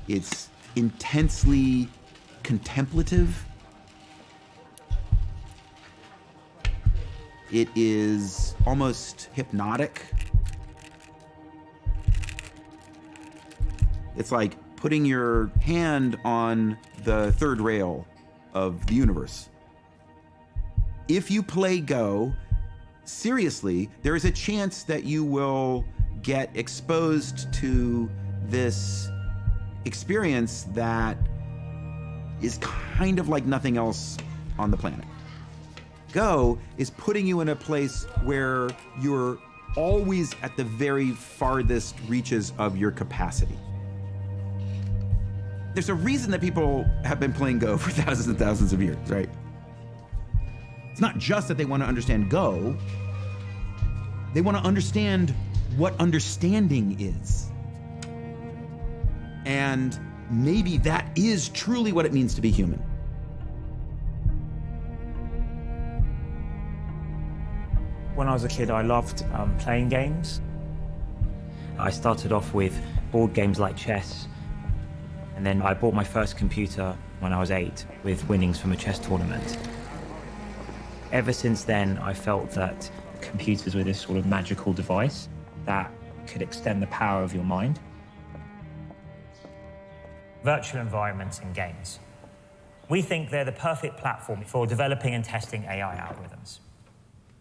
It's intensely contemplative. It is almost hypnotic. It's like putting your hand on the third rail of the universe. If you play Go, seriously, there is a chance that you will get exposed to this experience that is kind of like nothing else on the planet. Go is putting you in a place where you're always at the very farthest reaches of your capacity. There's a reason that people have been playing Go for thousands and thousands of years, right? It's not just that they want to understand Go, they want to understand what understanding is. And maybe that is truly what it means to be human. When I was a kid, I loved playing games. I started off with board games like chess, and then I bought my first computer when I was 8 with winnings from a chess tournament. Ever since then, I felt that computers were this sort of magical device that could extend the power of your mind. Virtual environments and games. We think they're the perfect platform for developing and testing AI algorithms.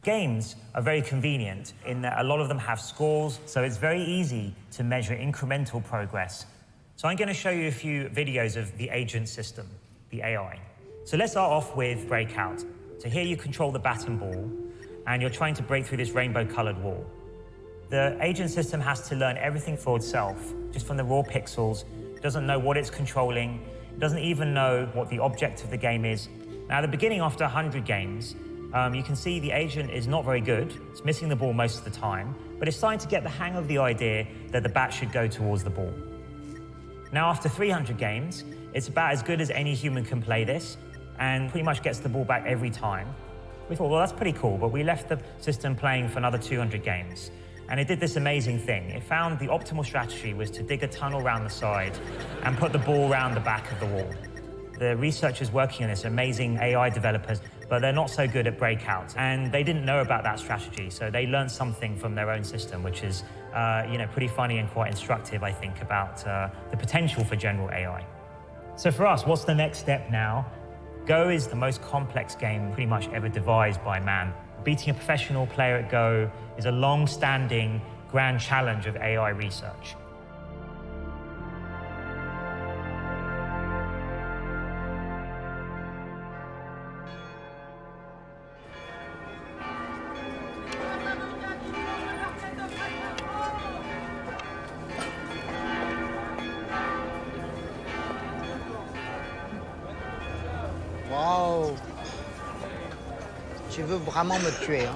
Games are very convenient in that a lot of them have scores, so it's very easy to measure incremental progress. So I'm going to show you a few videos of the agent system, the AI. So let's start off with Breakout. So here you control the bat and ball, and you're trying to break through this rainbow-colored wall. The agent system has to learn everything for itself, just from the raw pixels. It doesn't know what it's controlling. It doesn't even know what the object of the game is. Now, at the beginning, after 100 games, you can see the agent is not very good. It's missing the ball most of the time, but it's starting to get the hang of the idea that the bat should go towards the ball. Now, after 300 games, it's about as good as any human can play this, and pretty much gets the ball back every time. We thought, well, that's pretty cool, but we left the system playing for another 200 games. And it did this amazing thing. It found the optimal strategy was to dig a tunnel around the side and put the ball around the back of the wall. The researchers working on this are amazing AI developers, but they're not so good at breakouts. And they didn't know about that strategy, so they learned something from their own system, which is pretty funny and quite instructive, I think, about the potential for general AI. So for us, what's the next step now? Go is the most complex game pretty much ever devised by man. Beating a professional player at Go is a long-standing grand challenge of AI research. Waouh! Tu veux vraiment me tuer, hein?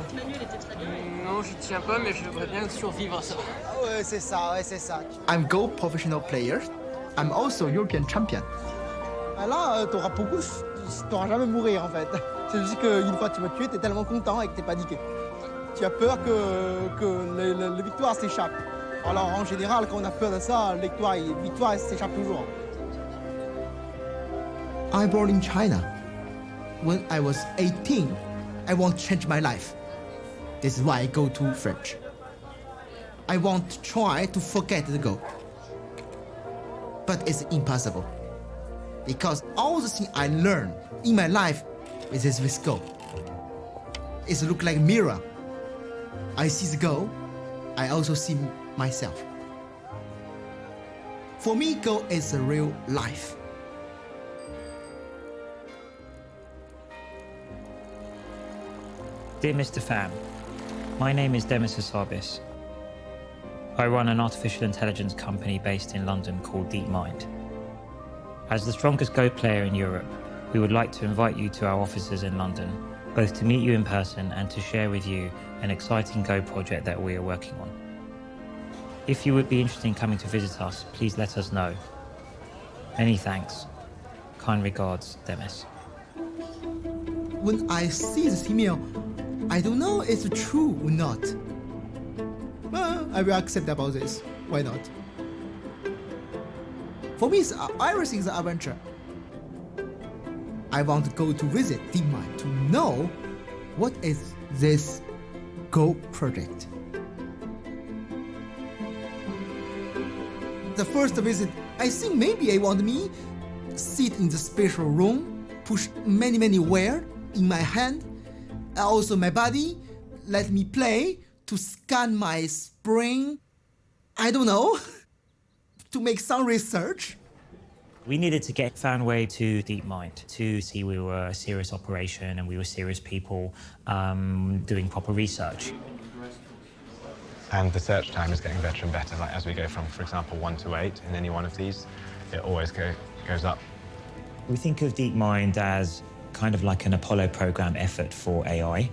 Non, je tiens pas, mais je voudrais bien survivre à ça. Ouais, c'est ça, ouais, c'est ça. I'm Go professional player. I'm also European champion. Ah là, t'auras jamais mourir en fait. C'est juste qu'une fois que tu m'as tué, t'es tellement content et que t'es paniqué. Tu as peur que la victoire s'échappe. Alors en général, quand on a peur de ça, la victoire s'échappe toujours. I'm born in China. When I was 18, I want to change my life. This is why I go to French. I want to try to forget the Go. But it's impossible. Because all the things I learned in my life is with Go. It looks like a mirror. I see the Go, I also see myself. For me, Go is a real life. Dear Mr. Pham, my name is Demis Hassabis. I run an artificial intelligence company based in London called DeepMind. As the strongest Go player in Europe, we would like to invite you to our offices in London, both to meet you in person and to share with you an exciting Go project that we are working on. If you would be interested in coming to visit us, please let us know. Many thanks. Kind regards, Demis. When I see this email, I don't know if it's true or not. Well, I will accept about this. Why not? For me, everything is an adventure. I want to go to visit DeepMind to know what is this Go project. The first visit, I think maybe I want me sit in the special room, push many wire in my hand, and also my body, let me play to scan my brain. I don't know, to make some research. We needed to get Fanway to DeepMind to see we were a serious operation and we were serious people doing proper research. And the search time is getting better and better. Like as we go from, for example, 1 to 8 in any one of these, it always goes up. We think of DeepMind as kind of like an Apollo program effort for AI.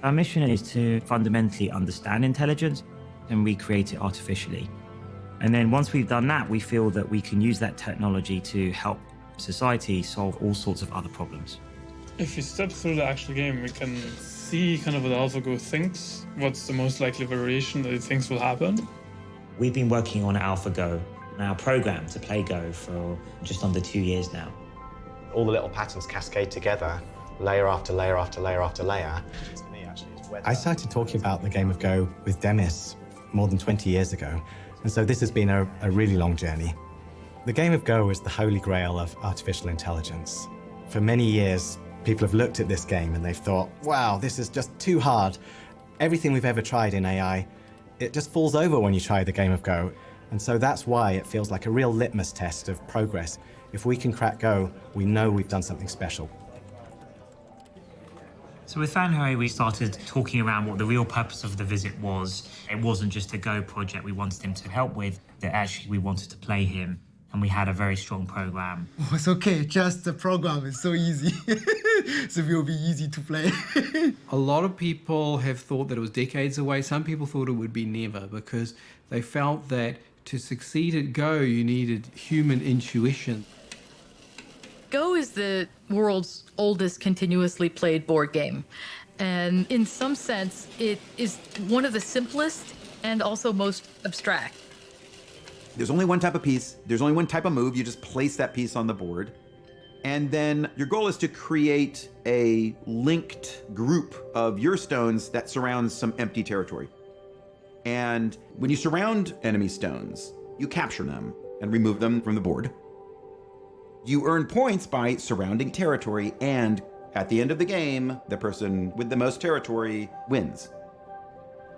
Our mission is to fundamentally understand intelligence and recreate it artificially. And then once we've done that, we feel that we can use that technology to help society solve all sorts of other problems. If we step through the actual game, we can see kind of what AlphaGo thinks, what's the most likely variation that it thinks will happen. We've been working on AlphaGo, our program to play Go, for just under 2 years now. All the little patterns cascade together, layer after layer after layer after layer. I started talking about the game of Go with Demis more than 20 years ago, and so this has been a really long journey. The game of Go is the holy grail of artificial intelligence. For many years, people have looked at this game and they've thought, wow, this is just too hard. Everything we've ever tried in AI, it just falls over when you try the game of Go. And so that's why it feels like a real litmus test of progress. If we can crack Go, we know we've done something special. So with Fanway, we started talking around what the real purpose of the visit was. It wasn't just a Go project we wanted him to help with, that actually we wanted to play him, and we had a very strong program. Oh, it's okay, just the program is so easy. So it will be easy to play. A lot of people have thought that it was decades away. Some people thought it would be never, because they felt that to succeed at Go, you needed human intuition. Go is the world's oldest continuously played board game. And in some sense, it is one of the simplest and also most abstract. There's only one type of piece, there's only one type of move, you just place that piece on the board. And then your goal is to create a linked group of your stones that surrounds some empty territory. And when you surround enemy stones, you capture them and remove them from the board. You earn points by surrounding territory, and at the end of the game, the person with the most territory wins.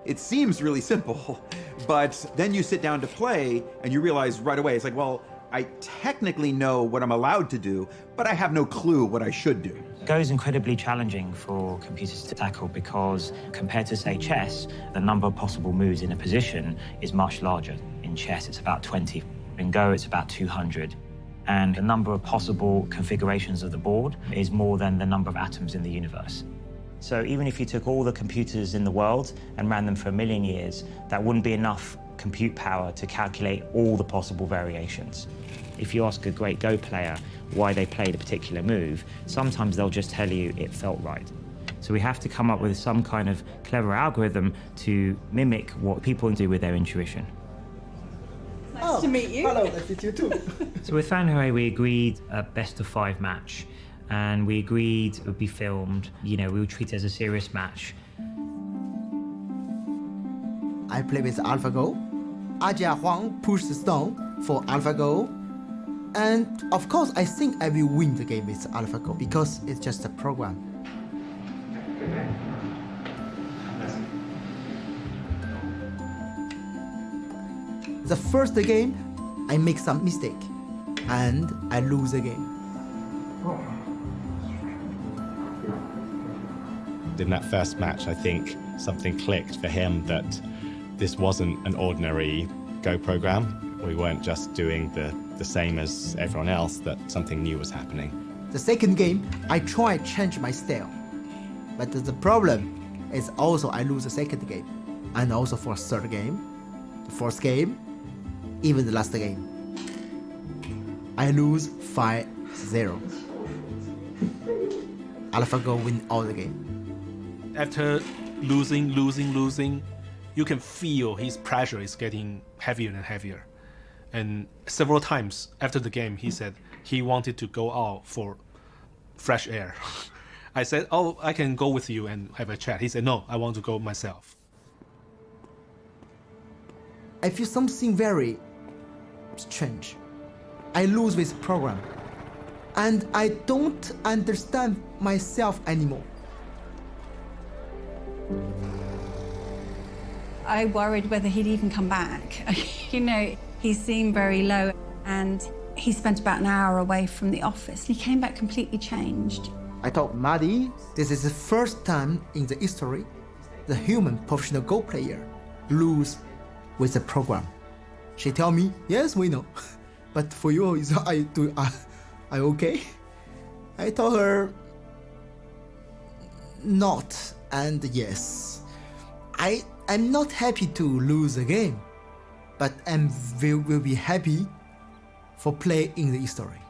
It seems really simple, but then you sit down to play and you realize right away, it's like, well, I technically know what I'm allowed to do, but I have no clue what I should do. Go is incredibly challenging for computers to tackle because compared to, say, chess, the number of possible moves in a position is much larger. In chess, it's about 20. In Go, it's about 200. And the number of possible configurations of the board is more than the number of atoms in the universe. So even if you took all the computers in the world and ran them for 1 million years, that wouldn't be enough compute power to calculate all the possible variations. If you ask a great Go player why they played a particular move, sometimes they'll just tell you it felt right. So we have to come up with some kind of clever algorithm to mimic what people do with their intuition. Nice to meet you. Hello, nice to meet you too. So with Fanway, we agreed a best-of-5 match, and we agreed it would be filmed. You know, we would treat it as a serious match. I play with AlphaGo. Ajia Huang pushed the stone for AlphaGo. And of course, I think I will win the game with AlphaGo because it's just a program. The first game, I make some mistake and I lose the game. In that first match, I think something clicked for him that this wasn't an ordinary Go program. We weren't just doing the same as everyone else, that something new was happening. The second game, I try to change my style. But the problem is also I lose the second game. And also for third game, the fourth game, even the last game. I lose 5-0. AlphaGo win all the game. After losing, you can feel his pressure is getting heavier and heavier. And several times after the game, he said he wanted to go out for fresh air. I said, oh, I can go with you and have a chat. He said, no, I want to go myself. I feel something very strange. I lose this program. And I don't understand myself anymore. I worried whether he'd even come back. You know, he seemed very low, and he spent about an hour away from the office. He came back completely changed. I told Maddie, this is the first time in the history the human professional Go player lose with the program. She tell me, yes, we know. But for you, I okay? I told her, not and yes. I'm not happy to lose the game, but will be happy for play in the history.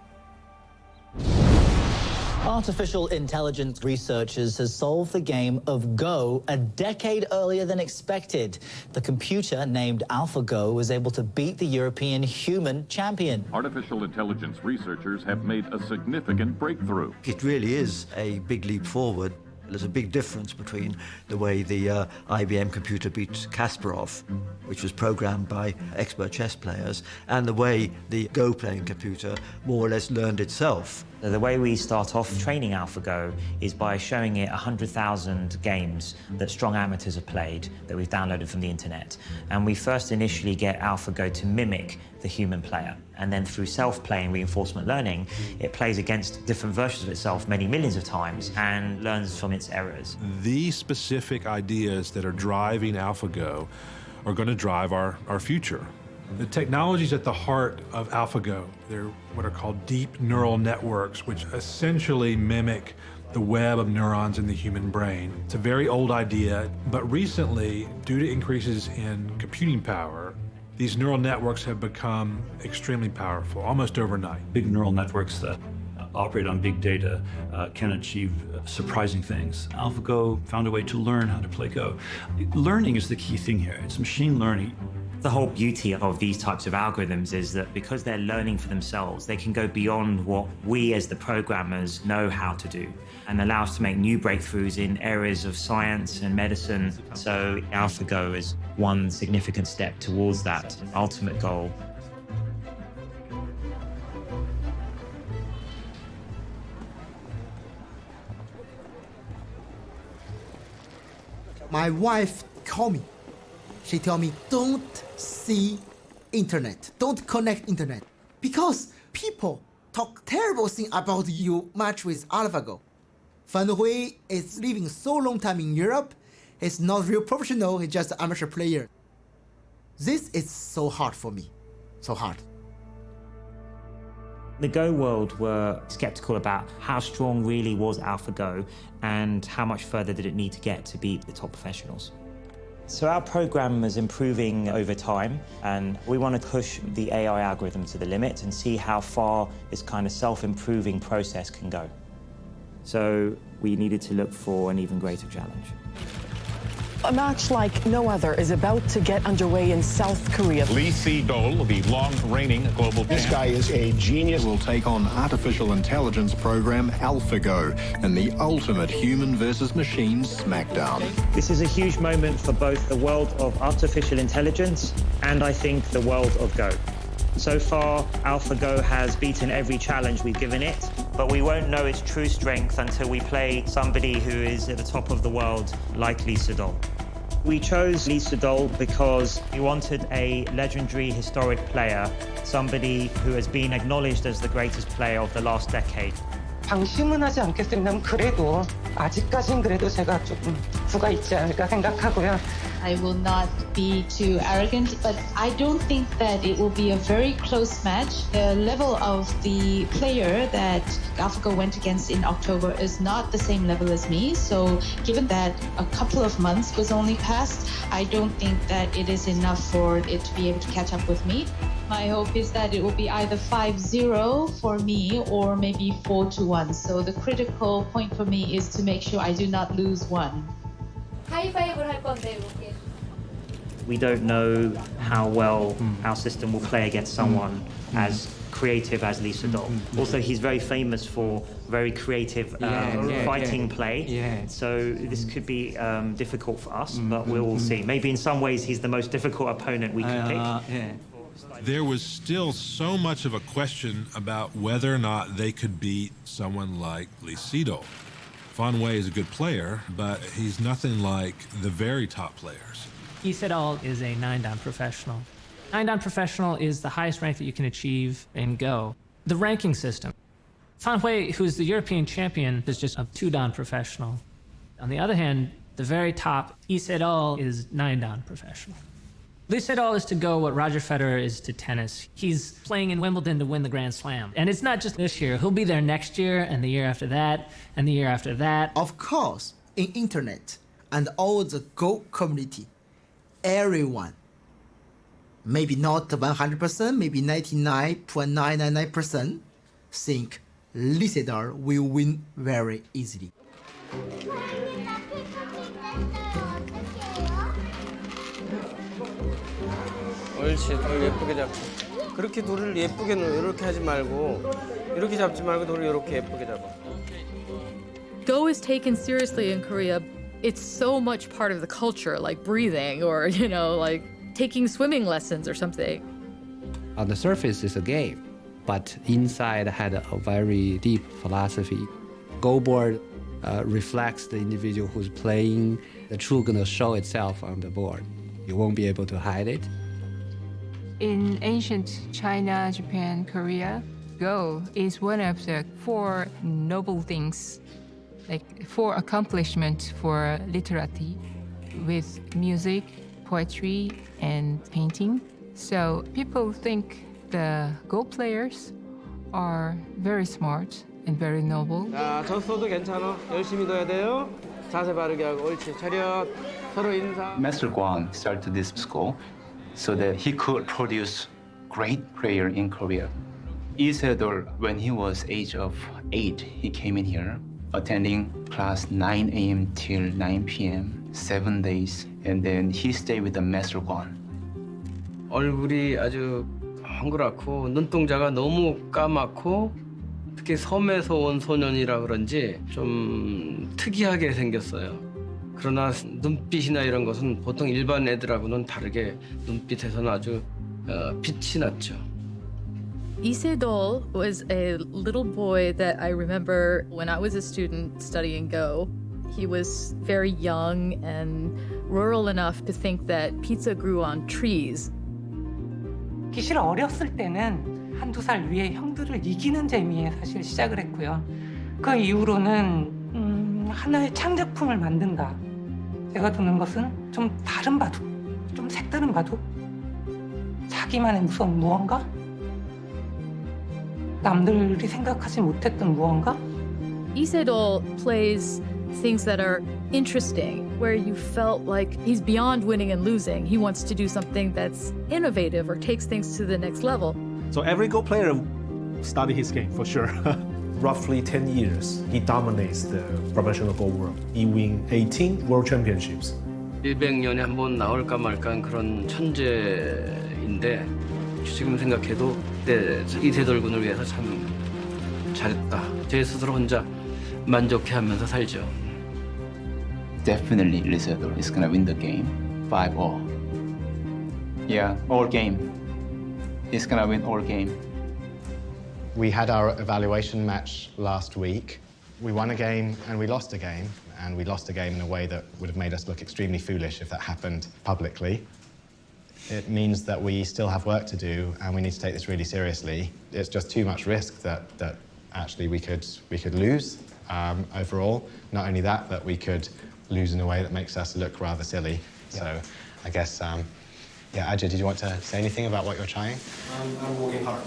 Artificial intelligence researchers has solved the game of Go a decade earlier than expected. The computer, named AlphaGo, was able to beat the European human champion. Artificial intelligence researchers have made a significant breakthrough. It really is a big leap forward. There's a big difference between the way the IBM computer beat Kasparov, which was programmed by expert chess players, and the way the Go playing computer more or less learned itself. The way we start off training AlphaGo is by showing it 100,000 games that strong amateurs have played that we've downloaded from the internet. And we first initially get AlphaGo to mimic the human player. And then through self-play and reinforcement learning, it plays against different versions of itself many millions of times and learns from its errors. The specific ideas that are driving AlphaGo are going to drive our future. The technologies at the heart of AlphaGo, they're what are called deep neural networks, which essentially mimic the web of neurons in the human brain. It's a very old idea, but recently, due to increases in computing power, these neural networks have become extremely powerful, almost overnight. Big neural networks that operate on big data can achieve surprising things. AlphaGo found a way to learn how to play Go. Learning is the key thing here. It's machine learning. The whole beauty of these types of algorithms is that because they're learning for themselves, they can go beyond what we as the programmers know how to do and allow us to make new breakthroughs in areas of science and medicine. So AlphaGo is one significant step towards that ultimate goal. My wife called me. She told me, don't see internet, don't connect internet, because people talk terrible thing about you match with AlphaGo. Fan Hui is living so long time in Europe, he's not real professional, he's just an amateur player. This is so hard for me, so hard. The Go world were skeptical about how strong really was AlphaGo and how much further did it need to get to beat the top professionals. So our program is improving over time, and we want to push the AI algorithm to the limit and see how far this kind of self-improving process can go. So we needed to look for an even greater challenge. A match like no other is about to get underway in South Korea. Lee Sedol, the long-reigning global champ. This guy is a genius. Will take on artificial intelligence program AlphaGo in the ultimate human versus machine smackdown. This is a huge moment for both the world of artificial intelligence and I think the world of Go. So far, AlphaGo has beaten every challenge we've given it, but we won't know its true strength until we play somebody who is at the top of the world, like Lee Sedol. We chose Lee Sedol because we wanted a legendary historic player, somebody who has been acknowledged as the greatest player of the last decade. 방심은 하지 않겠습니다만 그래도 아직까진 그래도 제가 조금 부가 있지 않을까 생각하고요. I will not be too arrogant, but I don't think that it will be a very close match. The level of the player that AlphaGo went against in October is not the same level as me. So given that a couple of months was only passed, I don't think that it is enough for it to be able to catch up with me. My hope is that it will be either 5-0 for me or maybe 4-1. So the critical point for me is to make sure I do not lose one. 하이파이브를 할 건데 이렇게. We don't know how well our system will play against someone as creative as Lisa Doll. Also, he's very famous for very creative fighting play. So this could be difficult for us, but we'll see. Maybe in some ways he's the most difficult opponent we can pick. There was still so much of a question about whether or not they could beat someone like Lee Sedol. Fan Wei is a good player, but he's nothing like the very top players. Lee Sedol is a 9-dan professional. 9-dan professional is the highest rank that you can achieve in Go. The ranking system. Fan Wei, who's the European champion, is just a 2-dan professional. On the other hand, the very top, Lee Sedol is 9-dan professional. Lee Sedol is to Go what Roger Federer is to tennis. He's playing in Wimbledon to win the Grand Slam. And it's not just this year. He'll be there next year, and the year after that, and the year after that. Of course, in internet and all the Go community, everyone, maybe not 100%, maybe 99.999% think Lee Sedol will win very easily. 옳지, 돌 예쁘게 잡고. 그렇게 돌을 예쁘게 이렇게 하지 말고 이렇게 잡지 말고 돌을 이렇게 예쁘게 잡아. Go is taken seriously in Korea. It's so much part of the culture, like breathing or, like taking swimming lessons or something. On the surface, it's a game, but inside had a very deep philosophy. Go board reflects the individual who's playing. The truth gonna show itself on the board. You won't be able to hide it. In ancient China, Japan, Korea, Go is one of the 4 noble things, like 4 accomplishments for literati, with music, poetry, and painting. So people think the Go players are very smart and very noble. 자, 졌어도 괜찮아. 열심히 넣어야 돼요. 자세 바르게 하고 옳지. 차렷. 서로 인사. Master Guan started this school so that he could produce great player in Korea. Lee Sedol, when he was age of 8, he came in here, attending class 9 a.m. till 9 p.m., 7 days, and then he stayed with the Master Guan. 얼굴이 아주 헝그랗고 눈동자가 너무 까맣고 특히 섬에서 온 소년이라 그런지 좀 특이하게 생겼어요. 그러나 눈빛이나 이런 것은 보통 일반 애들하고는 다르게 눈빛에서는 아주 빛이 났죠. Lee Sedol was a little boy that I remember when I was a student studying Go. He was very young and rural enough to think that pizza grew on trees. 사실 어렸을 때는 1-2살 위에 형들을 이기는 재미에 사실 시작을 했고요. 그 이후로는 하나의 창작품을 만든다. 제가 두는 것은 좀 다른 바둑, 좀 색다른 바둑, 자기만의 무슨 무언가? 남들이 생각하지 못했던 무언가? Lee Sedol plays things that are interesting, where you felt like he's beyond winning and losing. He wants to do something that's innovative or takes things to the next level. So every Go player study his game for sure. Roughly 10 years, he dominates the professional Go world. He wins 18 world championships. 100년에 한 번 나올까 말까 그런 천재인데 지금 생각해도 이세돌 군을 위해서 참 잘했다. 제 스스로 혼자 만족해하면서 살죠. Definitely Lee Sedol is gonna win the game 5-0. Yeah, all game. He's gonna win all game. We had our evaluation match last week. We won a game and we lost a game, and we lost a game in a way that would have made us look extremely foolish if that happened publicly. It means that we still have work to do, and we need to take this really seriously. It's just too much risk that actually we could lose overall. Not only that, but we could lose in a way that makes us look rather silly. Yeah. So I guess, yeah, Ajay, did you want to say anything about what you're trying? I'm working hard.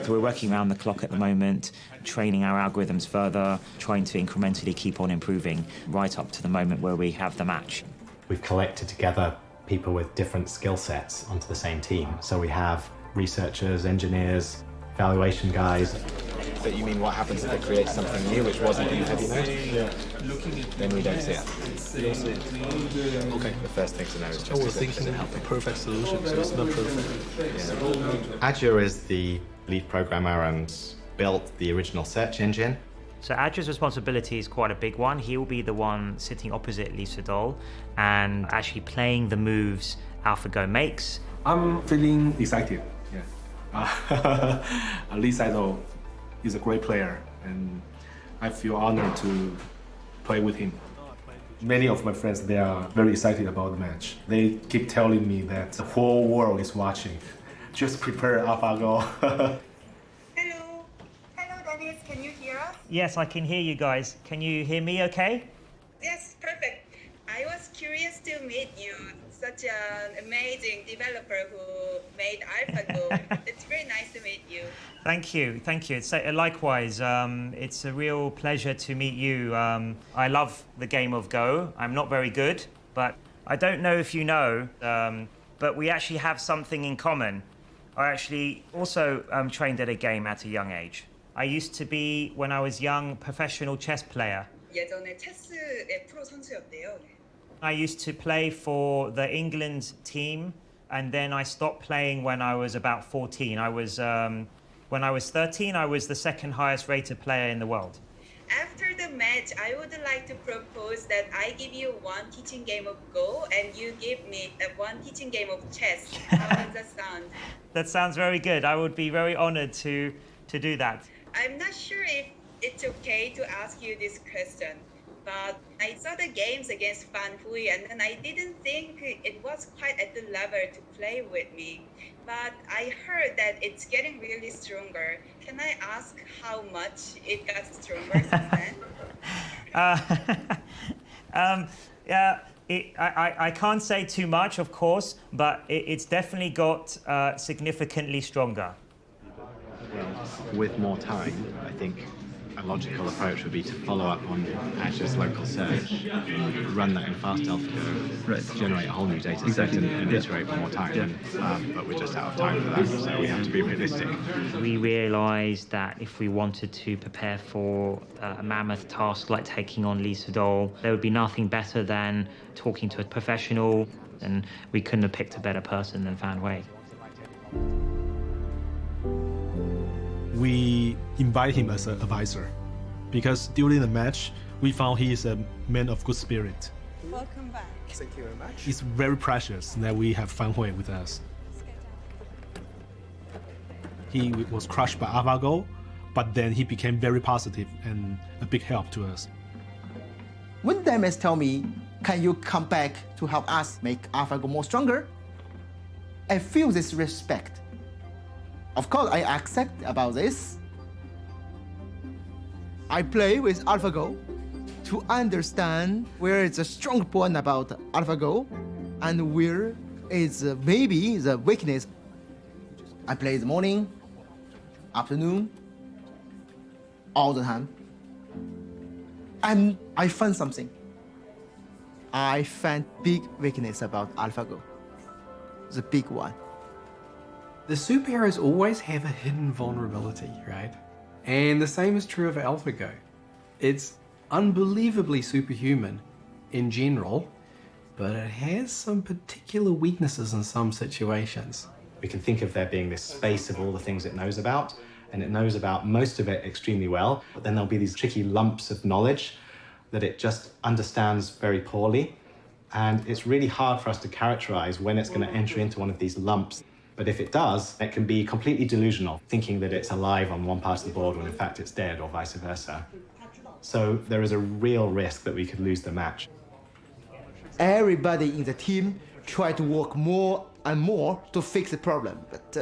So we're working around the clock at the moment, training our algorithms further, trying to incrementally keep on improving right up to the moment where we have the match. We've collected together people with different skill sets onto the same team. So we have researchers, engineers, evaluation guys. But you mean what happens if it creates something new which wasn't in heavy mode? Then we don't see it. Okay. The first thing to know is I just was thinking the perfect solution, so it's not perfect. Adja is the lead programmer and built the original search engine. So Adja's responsibility is quite a big one. He will be the one sitting opposite Lee Sedol and actually playing the moves AlphaGo makes. I'm feeling excited. Yeah. Lee Sedol is a great player, and I feel honored to play with him. Many of my friends, they are very excited about the match. They keep telling me that the whole world is watching. Just prepare AlphaGo. Hello, Dennis. Can you hear us? Yes, I can hear you guys. Can you hear me okay? Yes, perfect. I was curious to meet you. Such an amazing developer who made AlphaGo. It's very nice to meet you. Thank you. It's likewise. It's a real pleasure to meet you. I love the game of Go. I'm not very good, but I don't know if you know, but we actually have something in common. I actually also trained at a game at a young age. I used to be, when I was young, professional chess player. 예전에 체스의 프로 선수였대요. I used to play for the England team, and then I stopped playing when I was about 14. When I was 13, I was the second highest rated player in the world. After the match, I would like to propose that I give you one teaching game of Go and you give me one teaching game of chess. How does that sound? That sounds very good. I would be very honored to do that. I'm not sure if it's okay to ask you this question, but I saw the games against Fan Hui and then I didn't think it was quite at the level to play with me. But I heard that it's getting really stronger. Can I ask how much it got stronger since then? I can't say too much, of course, but it's definitely got significantly stronger. With more time, I think a logical approach would be to follow up on Adja's local search, run that in fast AlphaGo, generate a whole new data set and iterate one more time. But we're just out of time for that, so we have to be realistic. We realized that if we wanted to prepare for a mammoth task like taking on Lee Sedol, there would be nothing better than talking to a professional, and we couldn't have picked a better person than Fan Hui. We invite him as an advisor because during the match, we found he is a man of good spirit. Welcome back. Thank you very much. It's very precious that we have Fan Hui with us. He was crushed by AlphaGo, but then he became very positive and a big help to us. When Demis tell me, can you come back to help us make AlphaGo more stronger? I feel this respect. Of course, I accept about this. I play with AlphaGo to understand where is the strong point about AlphaGo and where is maybe the weakness. I play in the morning, afternoon, all the time. And I found something. I found big weakness about AlphaGo. The big one. The superheroes always have a hidden vulnerability, right? And the same is true of AlphaGo. It's unbelievably superhuman in general, but it has some particular weaknesses in some situations. We can think of there being this space of all the things it knows about, and it knows about most of it extremely well, but then there'll be these tricky lumps of knowledge that it just understands very poorly. And it's really hard for us to characterize when it's going to enter into one of these lumps. But if it does, it can be completely delusional, thinking that it's alive on one part of the board when in fact it's dead, or vice versa. So there is a real risk that we could lose the match. Everybody in the team try to work more and more to fix the problem, but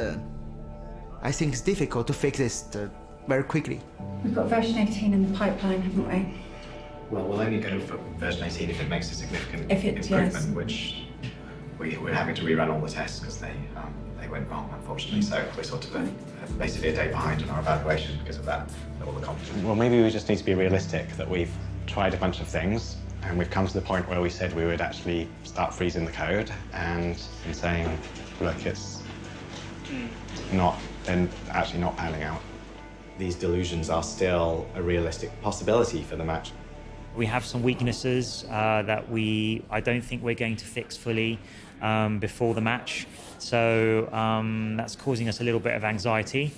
I think it's difficult to fix this very quickly. We've got version 18 in the pipeline, haven't we? Well, we'll only go for version 18 if it makes a significant improvement, which we're having to rerun all the tests because they went wrong, unfortunately. So we're sort of basically a day behind on our evaluation because of that, all the competition. Well, maybe we just need to be realistic that we've tried a bunch of things and we've come to the point where we said we would actually start freezing the code and saying, look, it's not, and actually not panning out. these delusions are still a realistic possibility for the match. We have some weaknesses that I don't think we're going to fix fully before the match. So that's causing us a little bit of anxiety.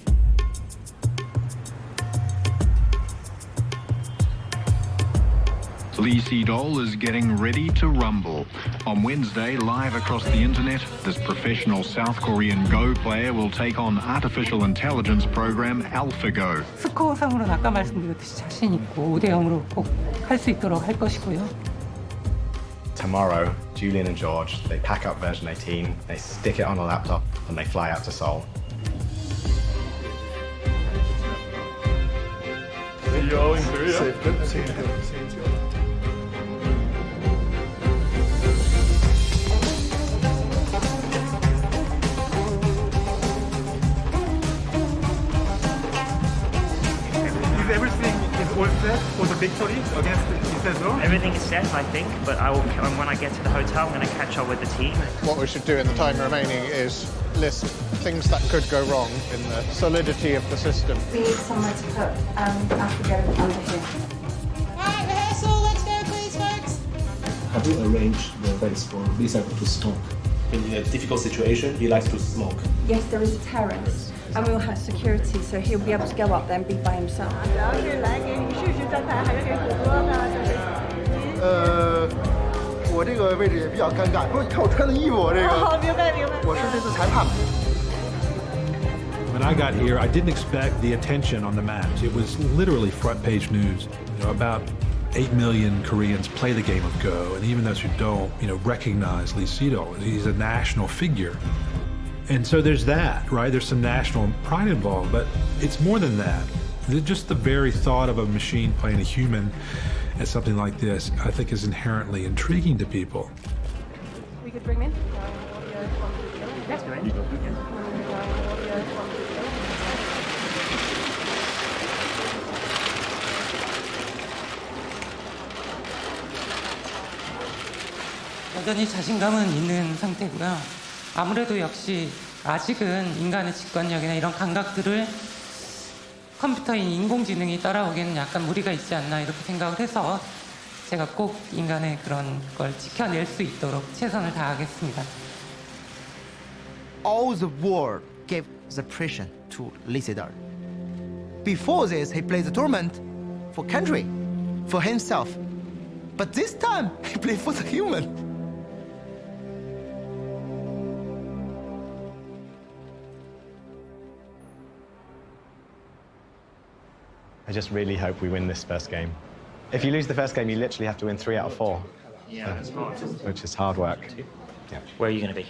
Lee Sedol is getting ready to rumble. On Wednesday, live across the internet, this professional South Korean Go player will take on artificial intelligence program AlphaGo. 스코어상으로는 아까 말씀드렸듯이 자신 있고 5대0으로 꼭 할 수 있도록 할 것이고요. Tomorrow, Julian and George, they pack up version 18, they stick it on a laptop, and they fly out to Seoul. See you all in Korea. Everything is all set for the victory against Isidro? Everything is set, I think, but when I get to the hotel, I'm going to catch up with the team. What we should do in the time remaining is list things that could go wrong in the solidity of the system. We need somewhere to put AlphaGo under here. Alright, rehearsal, let's go please, folks. Have you arranged the events for Lisa to smoke? In a difficult situation, he likes to smoke. Yes, there is a terrace, and we'll have security, so he'll be able to go up there and be by himself. 我这个位置也比较尴尬，不是你看我穿的衣服，我这个。明白明白。我是这次裁判。When I got here, I didn't expect the attention on the match. It was literally front page news. About 8 million Koreans play the game of Go, and even those who don't, recognize Lee Sedol. He's a national figure. And so there's that, right? There's some national pride involved, but it's more than that. Just the very thought of a machine playing a human at something like this, I think, is inherently intriguing to people. We could bring him in. That's great. 여전히 자신감은 있는 상태고요. 아무래도 역시 아직은 인간의 직관력이나 이런 감각들을 컴퓨터인 인공지능이 따라오기에는 약간 무리가 있지 않나 이렇게 생각을 해서 제가 꼭 인간의 그런 걸 지켜낼 수 있도록 최선을 다하겠습니다. All the world gave the pressure to Lee Sedol. Before this, he played the tournament for country, for himself. But this time, he played for the human. I just really hope we win this first game. If you lose the first game, you literally have to win 3 out of 4. Yeah, that's hard. Which is hard work. Yeah. Where are you going to be?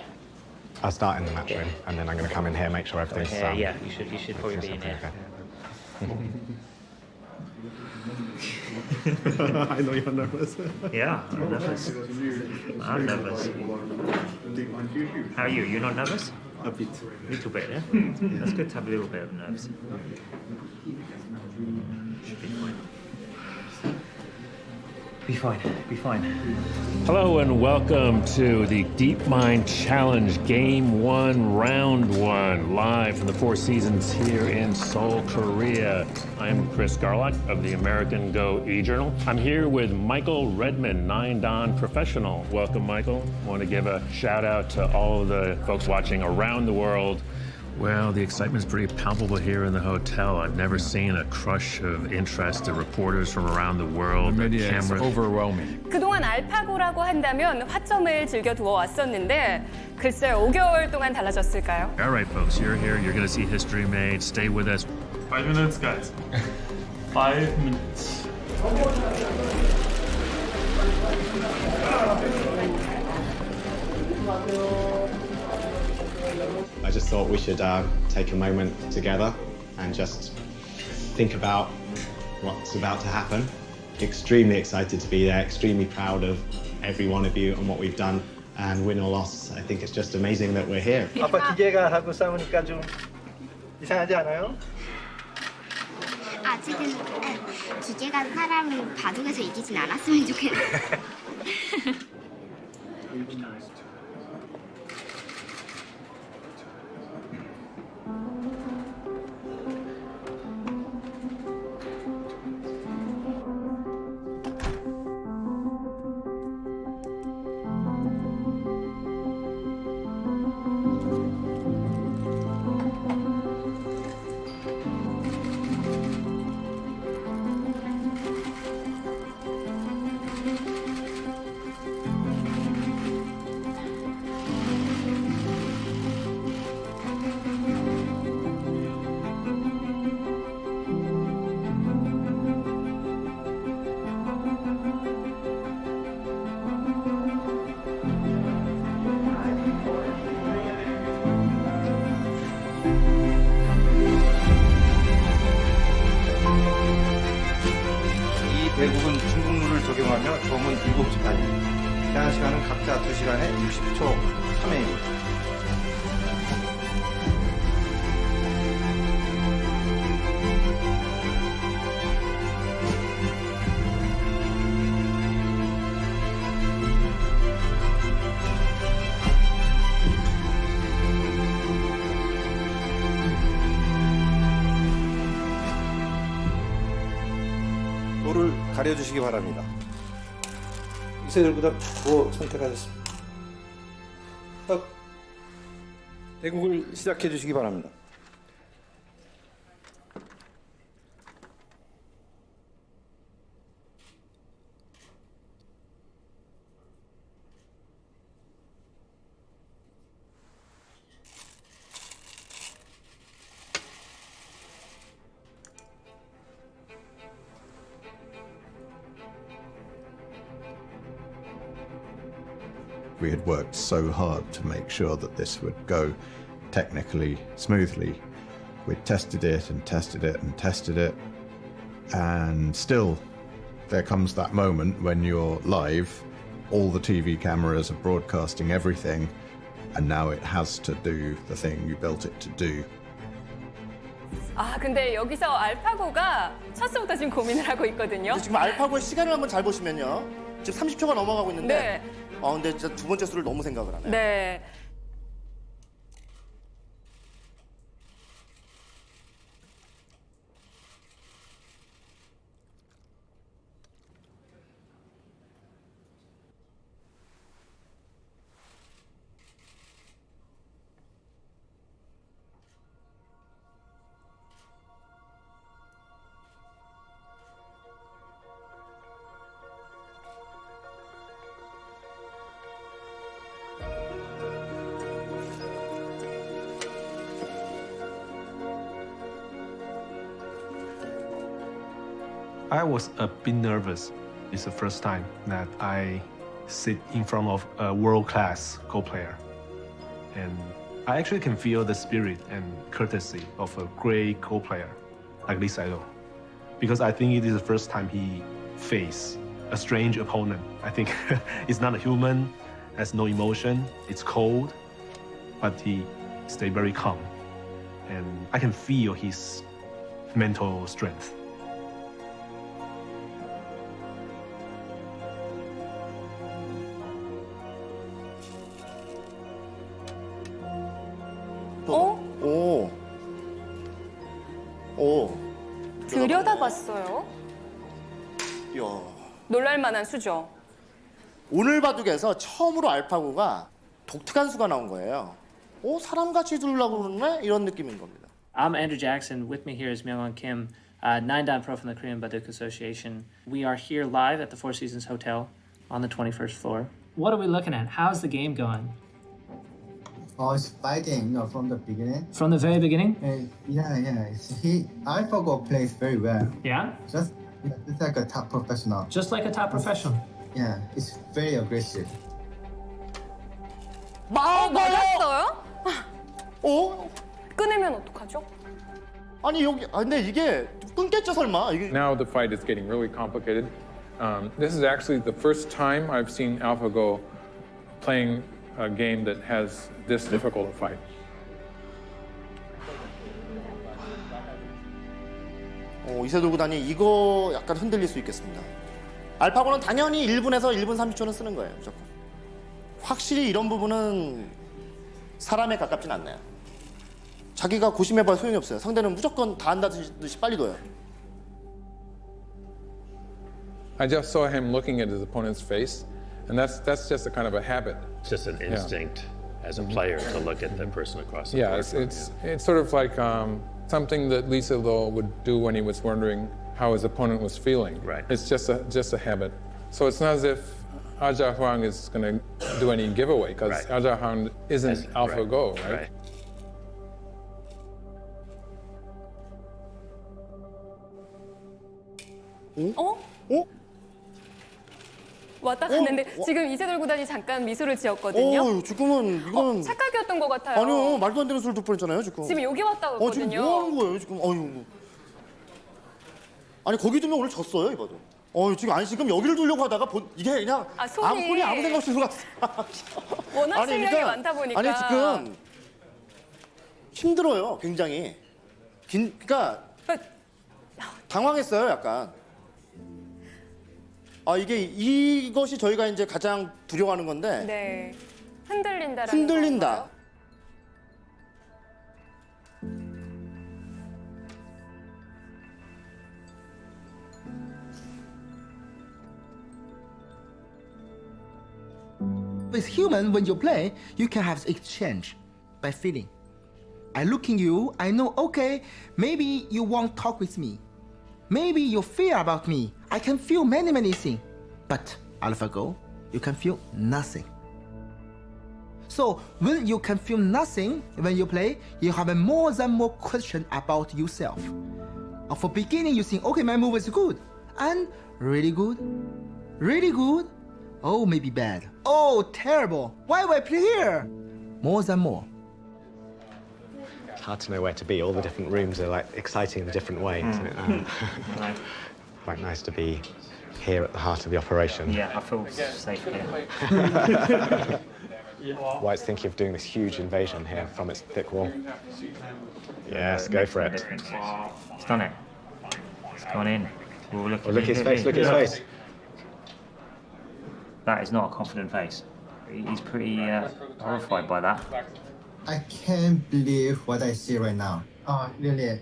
I'll start in the match room, and then I'm going to come in here, make sure everything's... Yeah, you should probably be in here. I know you're nervous. Yeah, I'm nervous. I'm nervous. How are you? You're not nervous? A bit. A little bit, yeah? That's good to have a little bit of nerves. Should be fine. Be fine, be fine. Hello and welcome to the DeepMind Challenge Game 1, Round 1, live from the Four Seasons here in Seoul, Korea. I'm Chris Garlock of the American Go e-Journal. I'm here with Michael Redmond, 9-Dan professional. Welcome, Michael. I want to give a shout out to all of the folks watching around the world. Well, the excitement's pretty palpable here in the hotel. I've never seen a crush of interest. The reporters from around the world, the cameras. It's overwhelming. 그동안 알파고라고 한다면 화점을 즐겨두어 왔었는데 글쎄요, 5개월 동안 달라졌을까요? All right, folks, you're here. You're going to see history made. Stay with us. 5 minutes, guys. 5 minutes. I just thought we should take a moment together and just think about what's about to happen. Extremely excited to be there, extremely proud of every one of you and what we've done. And win or loss, I think it's just amazing that we're here. 아빠 기계가 하고 싸우니까 좀 이상하지 않아요? 아직은 기계가 사람을 바둑에서 이기진 않았으면 좋겠어요. 시간은요, 점은 7시간입니다. 제한 시간은 각자 2시간에 60초 3회입니다. 도를 가려주시기 바랍니다. 이세돌보다 도 선택하셨습니다. 대국을 시작해 주시기 바랍니다. We had worked so hard to make sure that this would go technically smoothly. We'd tested it and tested it and tested it, and still there comes that moment when you're live, all the TV cameras are broadcasting everything, and now it has to do the thing you built it to do. 아, 근데 여기서 알파고가 쳤을부터 지금 고민을 하고 있거든요. 지금 알파고의 시간을 한번 잘 보시면요. 지금 30초가 넘어가고 있는데 네. 근데 진짜 두 번째 수를 너무 생각을 하네. 네. I was a bit nervous. It's the first time that I sit in front of a world-class Go player. And I actually can feel the spirit and courtesy of a great Go player like Lee Saito. Because I think it is the first time he faced a strange opponent. I think it's not a human, has no emotion, it's cold, but he stayed very calm. And I can feel his mental strength. 들여다봤어요. 이야. 놀랄만한 수죠. 오늘 바둑에서 처음으로 알파고가 독특한 수가 나온 거예요. 사람같이 두려고 그러네? 이런 느낌인 겁니다. I'm Andrew Jackson. With me here is Myung-won Kim, 9-dan pro from the Korean Baduk Association. We are here live at the Four Seasons Hotel on the 21st floor. What are we looking at? How's the game going? It's fighting, from the beginning. From the very beginning? Yeah. AlphaGo plays very well. Yeah? Just like a top professional. Just like a top professional? Yeah, it's very aggressive. 맞았어요? 끊으면 어떡하죠? 아니 근데 이게 끊겠죠 설마? Now the fight is getting really complicated. This is actually the first time I've seen AlphaGo playing a game that has this difficult a fight. 이세돌 구단이 이거 약간 흔들릴 수 있겠습니다. 알파고는 당연히 1분에서 1분 30초는 쓰는 거예요, 무조건. 확실히 이런 부분은 사람에 가깝진 않네요. 자기가 고심해봐야 소용이 없어요. 상대는 무조건 다 한다듯이 빨리 둬요. I just saw him looking at his opponent's face, and that's just a kind of a habit. It's just an instinct as a player to look at the person across the Yeah, board. it's sort of like something that Lee Sedol would do when he was wondering how his opponent was feeling. Right. It's just a habit. So it's not as if Aja Huang is going to do any giveaway, because Aja Huang isn't AlphaGo, right? 왔다 갔는데 지금 이세돌 구단이 잠깐 미소를 지었거든요. 지금은 이건 착각이었던 것 같아요. 아니요, 말도 안 되는 수를 들 뻔했잖아요, 지금. 지금 여기 왔다 갔거든요. 지금 뭐 하는 거예요, 지금? 아니 거기 두면 오늘 졌어요, 이봐도. 지금 아니 지금 여기를 두려고 하다가 이게 그냥 손이 아무 생각 없이 들어갔어. 워낙 실력이 많다 보니까. 아니 지금 힘들어요, 굉장히. 그러니까 당황했어요, 약간. 이것이 저희가 이제 가장 두려워하는 건데. 네. 흔들린다라는 흔들린다. With human, when you play, you can have exchange by feeling. I look in you, I know, okay, maybe you won't talk with me. Maybe you fear about me. I can feel many things. But AlphaGo, you can feel nothing. So when you can feel nothing when you play, you have more and more question about yourself. For beginning, you think, okay, my move is good, and really good, oh, maybe bad, oh, terrible, why do I play here? More and more. It's hard to know where to be. All the different rooms are like exciting in different ways. Quite nice to be here at the heart of the operation. Yeah, I feel safe here. White's thinking of doing this huge invasion here from its thick wall. Yes, go for it. It's done it. It's gone in. Look at his face, look at his face. That is not a confident face. He's pretty horrified by that. I can't believe what I see right now. Really.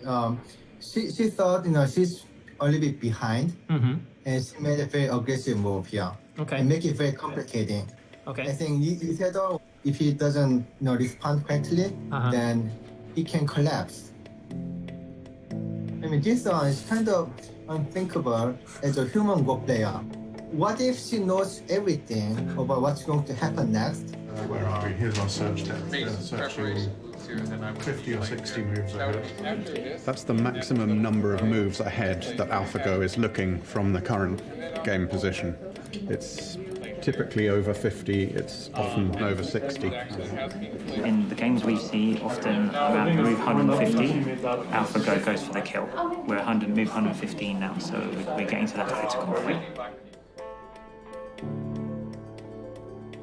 She thought, she's a little bit behind, and she made a very aggressive move here. Okay. And make it very complicating. Okay. I think Isidore, if he doesn't respond correctly, then he can collapse. I mean, this one is kind of unthinkable as a human Go player. What if she knows everything about what's going to happen next? Where are we? Here's our search tab. Searching 50 or 60 moves ahead. That's the maximum number of moves ahead that AlphaGo is looking from the current game position. It's typically over 50, it's often over 60. In the games we see, often around move 150, AlphaGo goes for the kill. We're move 115 now, so we're getting to that critical point.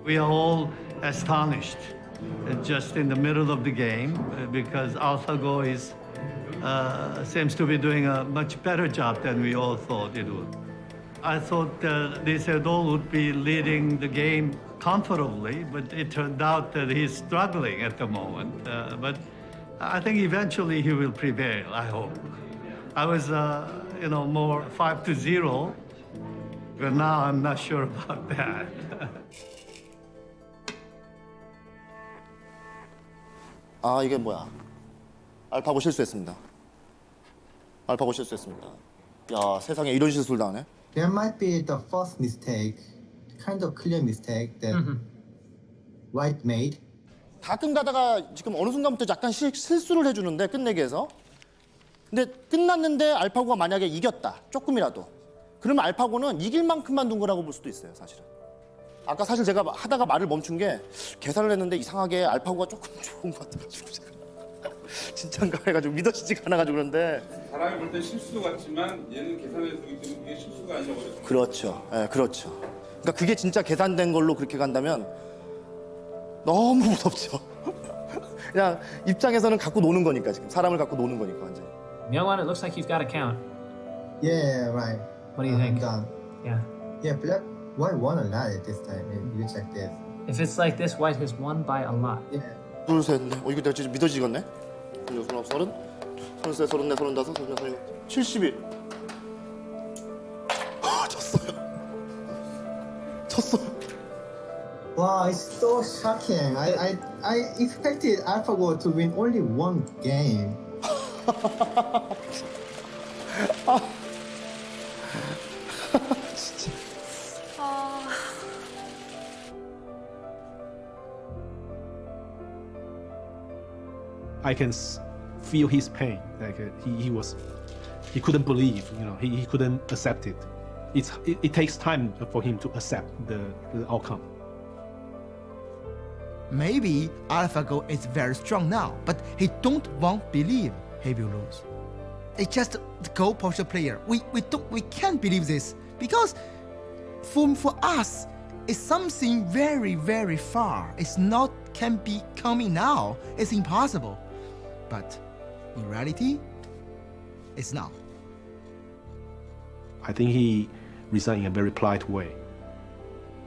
We are all astonished just in the middle of the game because AlphaGo seems to be doing a much better job than we all thought it would. I thought Isidore would be leading the game comfortably, but it turned out that he's struggling at the moment. But I think eventually he will prevail, I hope. I was, more 5-0, but now I'm not sure about that. 이게 뭐야? 알파고 실수했습니다. 알파고 실수했습니다. 야, 세상에 이런 실수를 당하네. There might be the first mistake, kind of clear mistake that White made. 가끔 가다가 지금 어느 순간부터 약간 실수를 해주는데 끝내기 위해서. 근데 끝났는데 알파고가 만약에 이겼다, 조금이라도. 그러면 알파고는 이길 만큼만 둔 거라고 볼 수도 있어요, 사실은. 아까 사실 제가 하다가 말을 멈춘 게 계산을 했는데 이상하게 알파고가 조금 좋은 것 같아가지고 제가 진짠가 해가지고 믿어지지가 않아가지고 그런데 사람이 볼 때 실수 같지만 얘는 계산해서 보기 때문에 그게 실수가 아니라고 그랬어요. 그렇죠. 예, 그렇죠. 그러니까 그게 진짜 계산된 걸로 그렇게 간다면 너무 무섭죠. 그냥 입장에서는 갖고 노는 거니까 지금 사람을 갖고 노는 거니까 완전. Myungwon, it looks like you've got a count. Yeah, right. What do you think? Done. Yeah. Yeah, Black White won a lot at this time. You check this. If it's like this, White has won by a lot. Yeah. 둘, 셋, 넷. 이거 내가 진짜 믿어지겠네. 29, 30, 33, 34, 35, 36, 71. 졌어요. Wow, it's so shocking. I expected AlphaGo to win only one game. 진짜. I can feel his pain. Like he couldn't believe. He couldn't accept it. It takes time for him to accept the outcome. Maybe AlphaGo is very strong now, but he don't want believe he will lose. It's just the Go poster player. We can't believe this Because for us, it's something very, very far. It's not can be coming now. It's impossible. But in reality, it's now. I think he resigned in a very polite way.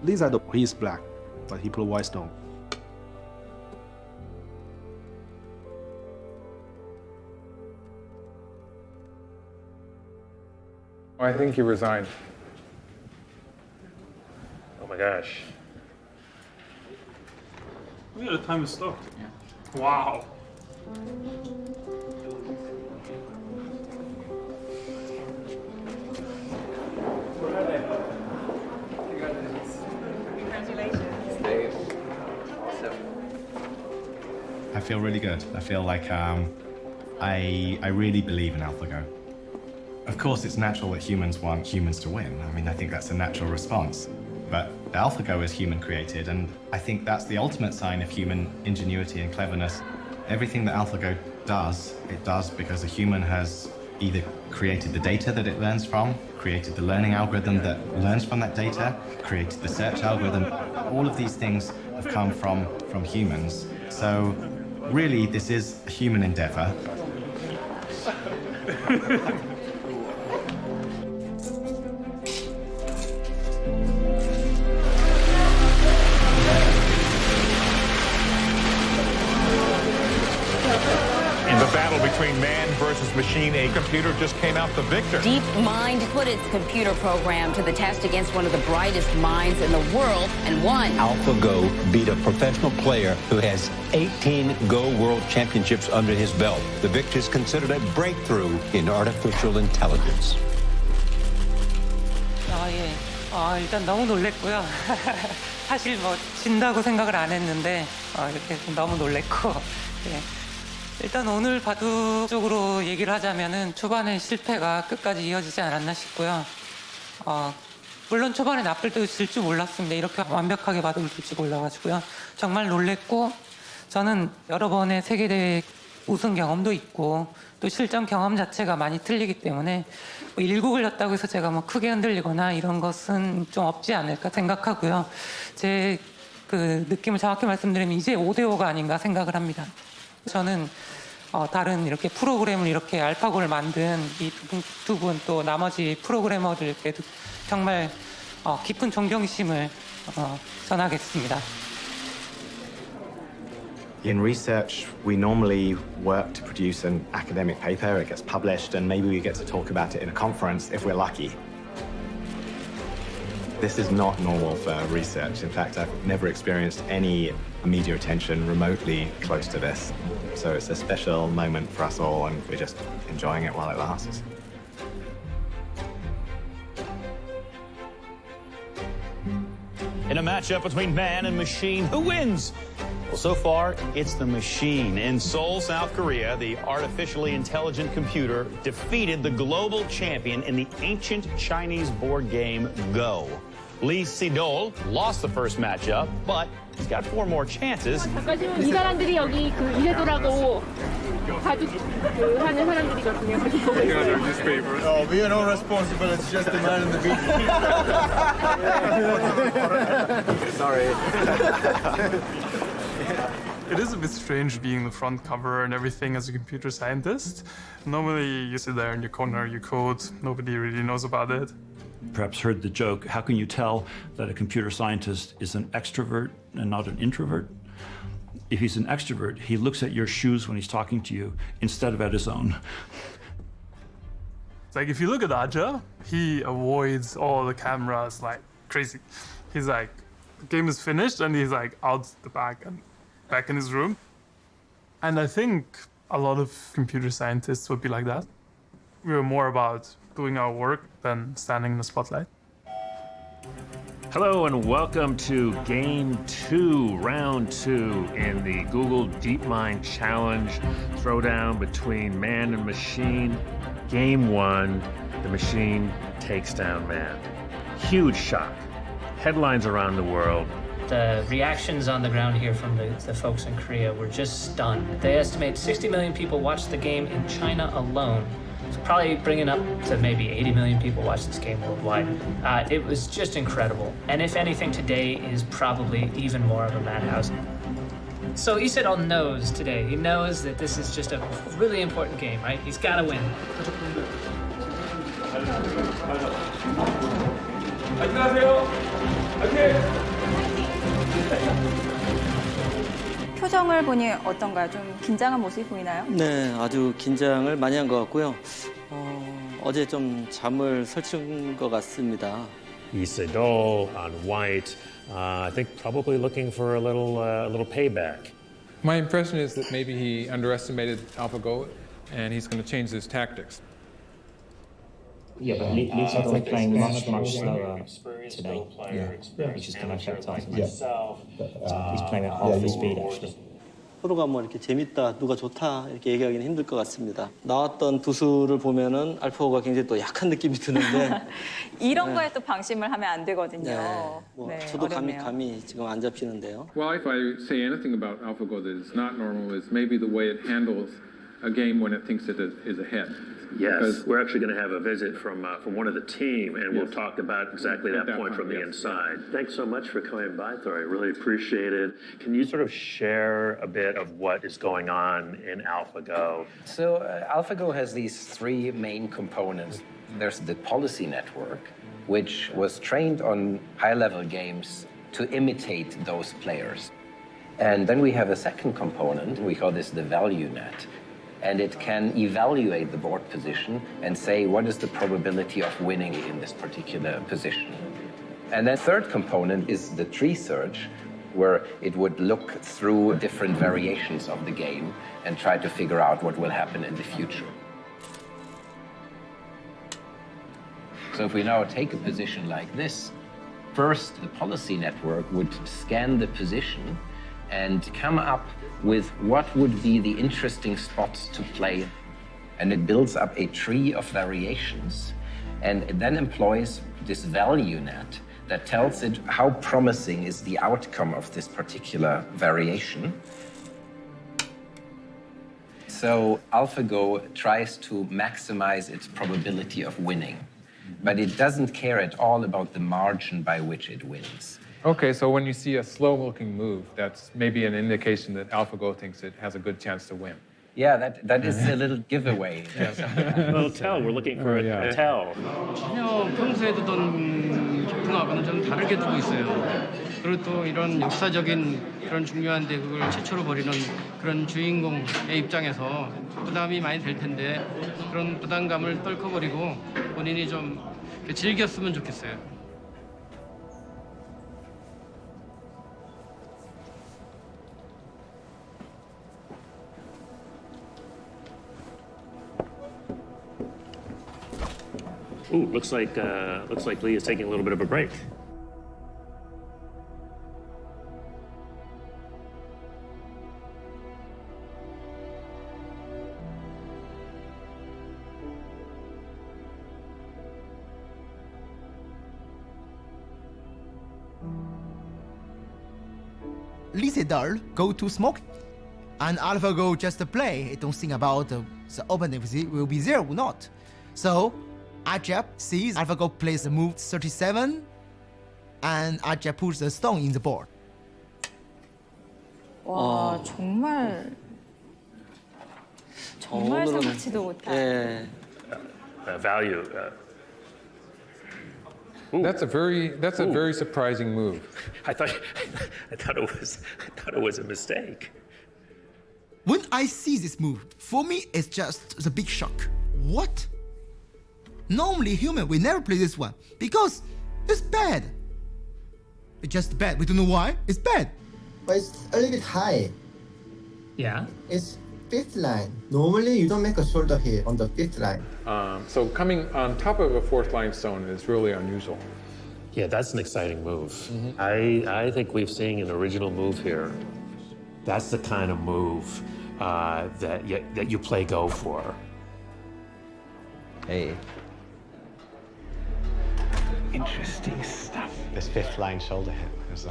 Lisa, he is black, but he put a white stone. I think he resigned. Oh my gosh. Look at the time is stopped. Yeah. Wow. I feel really good. I feel like I really believe in AlphaGo. Of course, it's natural that humans want humans to win. I mean, I think that's a natural response. But AlphaGo is human created, and I think that's the ultimate sign of human ingenuity and cleverness. Everything that AlphaGo does, it does because a human has either created the data that it learns from, created the learning algorithm that learns from that data, created the search algorithm. All of these things have come from humans. So really, this is a human endeavor. In the battle between man versus machine, a computer just came out the victor. DeepMind put its computer program to the test against one of the brightest minds in the world and won. AlphaGo beat a professional player who has 18 Go World Championships under his belt. The victory is considered a breakthrough in artificial intelligence. 일단 너무 놀랬고요. 사실 뭐 진다고 생각을 안 했는데 이렇게 너무 놀랬고. 예. 일단 오늘 바둑 쪽으로 얘기를 하자면은 초반에 실패가 끝까지 이어지지 않았나 싶고요. 물론 초반에 나쁠 때도 질 줄 몰랐습니다. 이렇게 완벽하게 바둑을 둘 줄 몰라가지고요. 정말 놀랬고 저는 여러 번의 세계대회 우승 경험도 있고 또 실전 경험 자체가 많이 틀리기 때문에 뭐 일구 걸렸다고 해서 제가 뭐 크게 흔들리거나 이런 것은 좀 없지 않을까 생각하고요. 제 그 느낌을 정확히 말씀드리면 이제 5대5가 아닌가 생각을 합니다. 저는 다른 이렇게 프로그램을 이렇게 알파고를 만든 이 두 분 또 나머지 프로그래머들께도 정말 깊은 존경심을 전하겠습니다. In research, we normally work to produce an academic paper, it gets published, and maybe we get to talk about it in a conference if we're lucky. This is not normal for research. In fact, I've never experienced any media attention remotely close to this. So it's a special moment for us all, and we're just enjoying it while it lasts. In a matchup between man and machine, who wins? Well, so far, it's the machine. In Seoul, South Korea, the artificially intelligent computer defeated the global champion in the ancient Chinese board game Go. Lee Sedol lost the first matchup, but he's got 4 more chances. 지금 이 사람들이 여기 그 이세돌하고 바둑 하는 사람들이거든요. Oh, we are not responsible. It's just the man in the video. Sorry. It is a bit strange being the front cover and everything as a computer scientist. Normally you sit there in your corner, you code, nobody really knows about it. Perhaps heard the joke, how can you tell that a computer scientist is an extrovert and not an introvert? If he's an extrovert, he looks at your shoes when he's talking to you instead of at his own. It's like if you look at Aja, he avoids all the cameras like crazy. He's like, the game is finished and he's like out the back and back in his room. And I think a lot of computer scientists would be like that. We were more about doing our work than standing in the spotlight. Hello and welcome to Game 2, Round 2 in the Google DeepMind Challenge throwdown between man and machine. Game 1, the machine takes down man. Huge shock. Headlines around the world. The reactions on the ground here from the folks in Korea were just stunned. They estimate 60 million people watched the game in China alone. So probably bringing up to maybe 80 million people watch this game worldwide. It was just incredible. And if anything, today is probably even more of a madhouse. So Isedal knows today. He knows that this is just a really important game, right? He's got to win. 표정을 보니 어떤가요? 좀 긴장한 모습이 보이나요? 네, 아주 긴장을 많이 한 것 같고요. 어제 좀 잠을 설친 것 같습니다. Isidol on white, I think probably looking for a little payback. My impression is that maybe he underestimated AlphaGo, and he's going to change his tactics. Yeah, but Lee's playing much slower today, which is going to affect us. He's playing at half the speed, actually. 서로가 뭐 이렇게 재밌다, 누가 좋다 이렇게 얘기하기는 힘들 것 같습니다. 나왔던 두 수를 보면은 알파고가 굉장히 또 약한 느낌이 드는데 이런 거에 또 방심을 하면 안 되거든요. 네, 뭐 저도 감이 지금 안 잡히는데요. Well, if I say anything about AlphaGo that is not normal, is maybe the way it handles a game when it thinks it is ahead. Yes, we're actually going to have a visit from one of the team, and we'll talk about exactly that point from the inside. Thanks so much for coming by, Thor. I really appreciate it. Can you sort of share a bit of what is going on in AlphaGo? So AlphaGo has these three main components. There's the policy network, which was trained on high-level games to imitate those players. And then we have a second component. We call this the value net. And it can evaluate the board position and say what is the probability of winning in this particular position. And then third component is the tree search, where it would look through different variations of the game and try to figure out what will happen in the future. So if we now take a position like this, first the policy network would scan the position and come up with what would be the interesting spots to play. And it builds up a tree of variations, and it then employs this value net that tells it how promising is the outcome of this particular variation. So AlphaGo tries to maximize its probability of winning, but it doesn't care at all about the margin by which it wins. Okay, so when you see a slow-looking move, that's maybe an indication that AlphaGo thinks it has a good chance to win. Yeah, that is a little giveaway. Well, tell. We're looking for a tell. 전혀 평소에 두던 깊음하고는 좀 다르게 두고 있어요. 그리고 또 이런 역사적인 그런 중요한데 그걸 최초로 벌이는 그런 주인공의 입장에서 부담이 많이 될 텐데 그런 부담감을 떨쳐버리고 본인이 좀 즐겼으면 좋겠어요. Ooh, looks like Lee is taking a little bit of a break. Lee Sedol go to smoke, and AlphaGo just play. Don't think about the opening will be there or not. So Ajab sees AlphaGo plays the move 37, and Ajab puts the stone in the board. 와, 정말 생각지도 못한. Value. That's a very surprising move. I thought it was a mistake. When I see this move, for me it's just the big shock. What? Normally human will never play this one because it's bad. It's just bad. We don't know why. It's bad. But it's a little bit high. Yeah. It's fifth line. Normally you don't make a shoulder hit on the fifth line. So coming on top of a fourth line stone is really unusual. Yeah, that's an exciting move. I think we've seen an original move here. That's the kind of move that you play Go for. Hey. Interesting stuff. This fifth line shoulder hit was.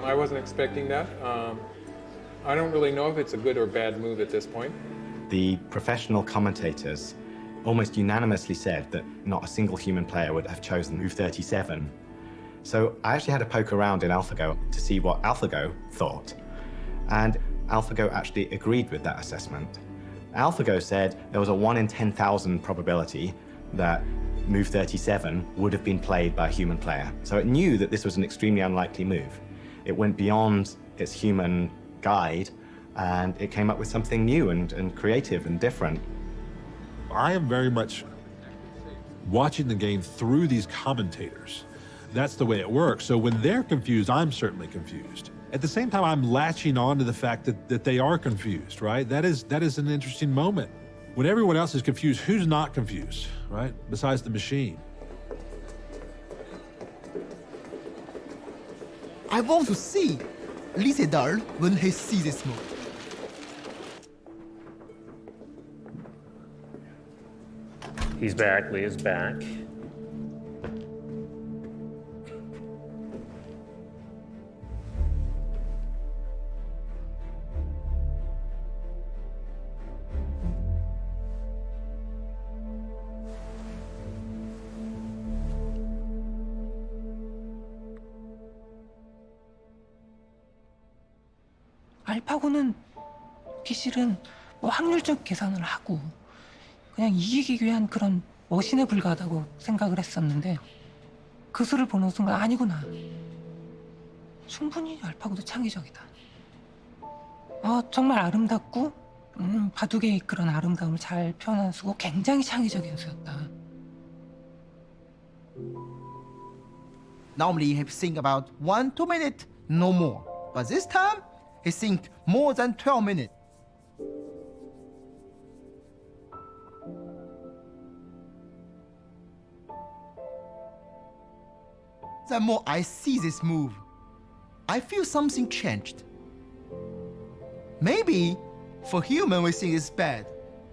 I wasn't expecting that. I don't really know if it's a good or bad move at this point. The professional commentators almost unanimously said that not a single human player would have chosen Move 37. So I actually had to poke around in AlphaGo to see what AlphaGo thought. And AlphaGo actually agreed with that assessment. AlphaGo said there was a 1 in 10,000 probability that Move 37 would have been played by a human player. So it knew that this was an extremely unlikely move. It went beyond its human guide, and it came up with something new and creative and different. I am very much watching the game through these commentators. That's the way it works. So when they're confused, I'm certainly confused. At the same time, I'm latching on to the fact that they are confused, right? That is an interesting moment. When everyone else is confused, who's not confused, right? Besides the machine. I want to see Lee Sedol when he sees this move. He's back, Lee is back. 알파고는 기실은 뭐 확률적 계산을 하고 그냥 이기기 위한 그런 머신에 불과하다고 생각을 했었는데 그 수를 보는 순간 아니구나. 충분히 알파고도 창의적이다. 정말 아름답고 바둑의 그런 아름다움을 잘 표현한 수고 굉장히 창의적인 수였다. Normally he think about 1-2 minutes, no more. But this time, he think more than 12 minutes. The more I see this move, I feel something changed. Maybe for human we think it's bad,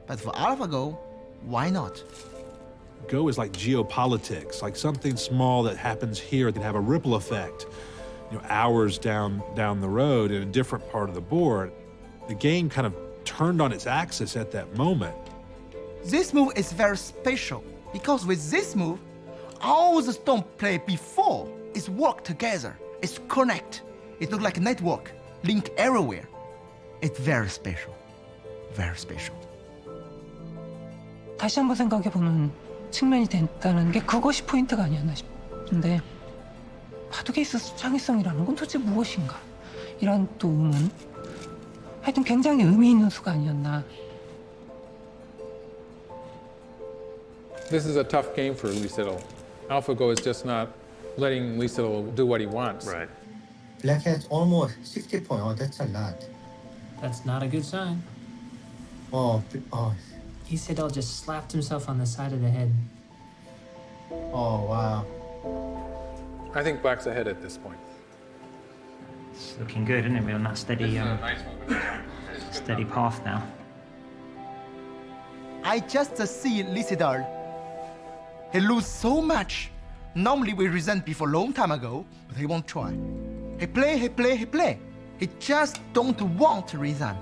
but for AlphaGo, why not? Go is like geopolitics, like something small that happens here can have a ripple effect, hours down the road in a different part of the board. The game kind of turned on its axis at that moment. This move is very special because with this move, all the stone play before is work together. It's connect. It looks like a network, link everywhere. It's very special, very special. 다시 한번 생각해보는 측면이 됐다는 게 그것이 포인트가 아니었나 싶은데 바둑에 있어서 창의성이라는 건 도대체 무엇인가? 이런 또 의문. 하여튼 굉장히 의미 있는 수가 아니었나. This is a tough game for Lee Sedol. AlphaGo is just not letting Lee Sedol do what he wants. Right. Black has almost 60 points. Oh, that's a lot. That's not a good sign. Oh. Lee Sedol just slapped himself on the side of the head. Oh, wow. I think Black's ahead at this point. It's looking good, isn't it? We're on that steady path now. I just see Lee Sedol. He lose so much. Normally we resent before a long time ago, but he won't try. He play. He just don't want to resign.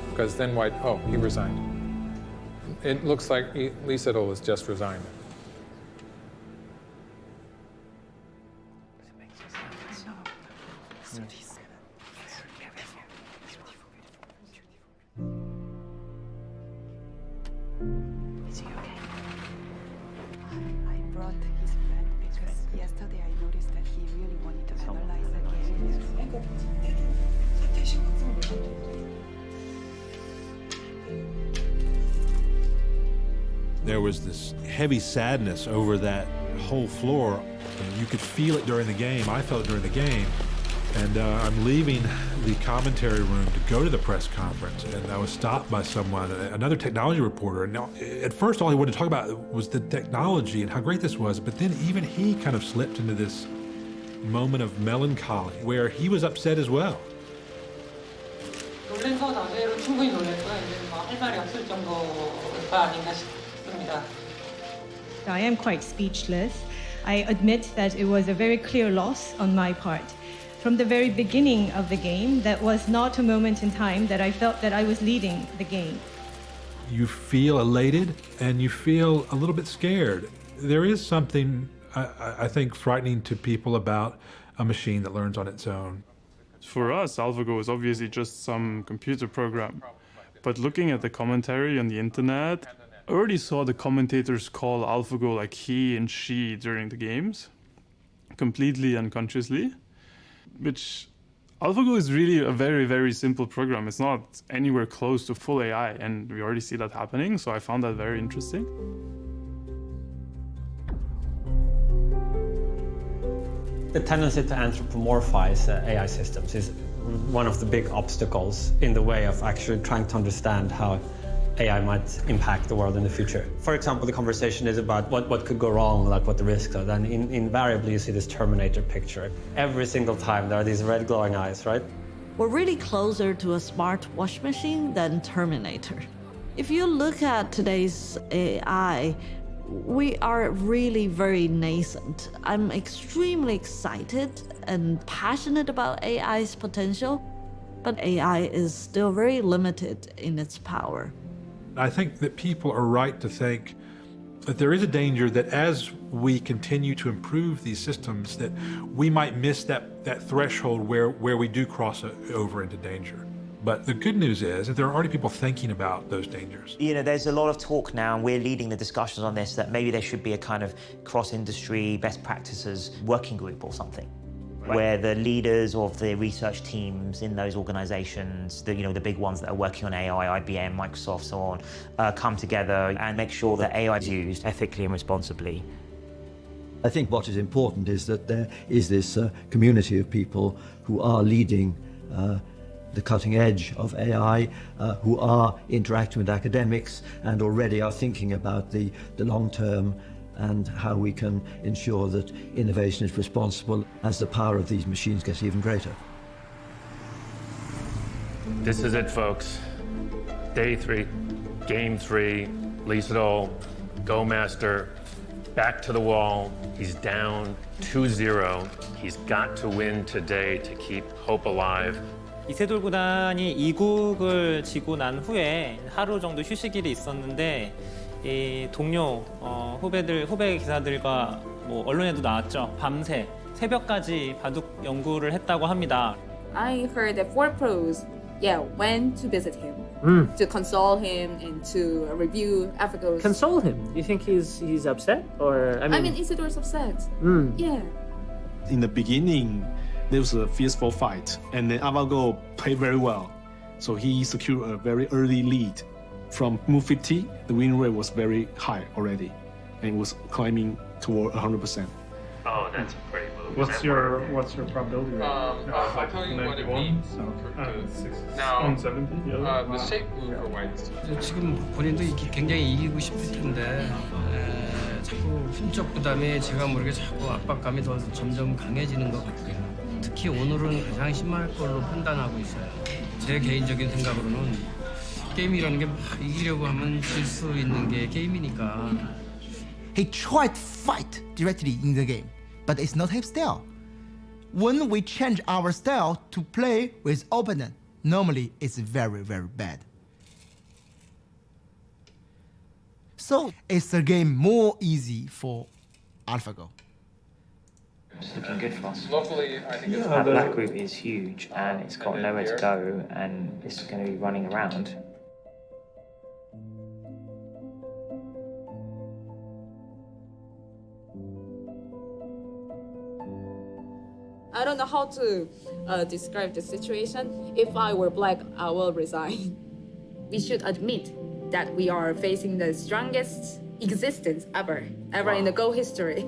Because then White, he resigned. It looks like Lee Sedol has just resigned. Is he okay? I brought his friend because yesterday I noticed that he really wanted to analyze the game. There was this heavy sadness over that whole floor. You could feel it during the game. I felt it during the game. And I'm leaving the commentary room to go to the press conference, and I was stopped by someone, another technology reporter. And at first, all he wanted to talk about was the technology and how great this was. But then even he kind of slipped into this moment of melancholy where he was upset as well. 놀란 거 자체로 충분히 놀랐고요. 할 말이 없을 정도가 아닌가 I am quite speechless. I admit that it was a very clear loss on my part. From the very beginning of the game, that was not a moment in time that I felt that I was leading the game. You feel elated and you feel a little bit scared. There is something, I think, frightening to people about a machine that learns on its own. For us, AlphaGo is obviously just some computer program. But looking at the commentary on the internet, I already saw the commentators call AlphaGo like he and she during the games, completely unconsciously, which AlphaGo is really a very, very simple program. It's not anywhere close to full AI, and we already see that happening, so I found that very interesting. The tendency to anthropomorphize AI systems is one of the big obstacles in the way of actually trying to understand how AI might impact the world in the future. For example, the conversation is about what could go wrong, like what the risks are. Then invariably you see this Terminator picture. Every single time there are these red glowing eyes, right? We're really closer to a smart wash machine than Terminator. If you look at today's AI, we are really very nascent. I'm extremely excited and passionate about AI's potential, but AI is still very limited in its power. I think that people are right to think that there is a danger that as we continue to improve these systems, that we might miss that threshold where we do cross over into danger. But the good news is that there are already people thinking about those dangers. You know, there's a lot of talk now, and we're leading the discussions on this, that maybe there should be a kind of cross-industry best practices working group or something, where the leaders of the research teams in those organizations, the big ones that are working on AI, IBM, Microsoft, so on, come together and make sure that AI is used ethically and responsibly. I think what is important is that there is this community of people who are leading the cutting edge of AI, who are interacting with academics and already are thinking about the long term and how we can ensure that innovation is responsible as the power of these machines gets even greater. This is it, folks. Day 3, game 3, lease it all, go master, back to the wall. He's down 2-0. He's got to win today to keep hope alive. 이세돌 구단이 2국을 지고 난 후에 하루 정도 휴식일이 있었는데 이 동료 후배 기사들과 뭐 언론에도 나왔죠. 밤새 새벽까지 바둑 연구를 했다고 합니다. I heard that 4Pros, went to visit him, to console him and to review AlphaGo's. Console him? You think he's upset, or I mean Isidore's upset. Yeah. In the beginning, there was a fierce fight, and then AlphaGo played very well, so he secured a very early lead. From move 50, the win rate was very high already, and was climbing toward 100%. Oh, that's a great move. What's your probability rate? I'll tell you what it means. Now, 70, the shape move for whites. 지금 본인도 굉장히 이기고 싶을 텐데 자꾸 훈적 부담에 제가 모르게 자꾸 압박감이 더 점점 강해지는 것 같고요. 특히 오늘은 가장 심할 걸로 판단하고 있어요. 제 개인적인 생각으로는 게임이라는 게 막 이기려고 하면 질 수 있는 게 게임이니까. He tried to fight directly in the game, but it's not his style. When we change our style to play with opponent, normally it's very, very bad. So it's a game more easy for AlphaGo. It's looking good for us. Locally, I think That black group is huge, and it's got nowhere to go, and it's going to be running around. I don't know how to describe the situation. If I were black, I will resign. We should admit that we are facing the strongest existence ever in the Go history.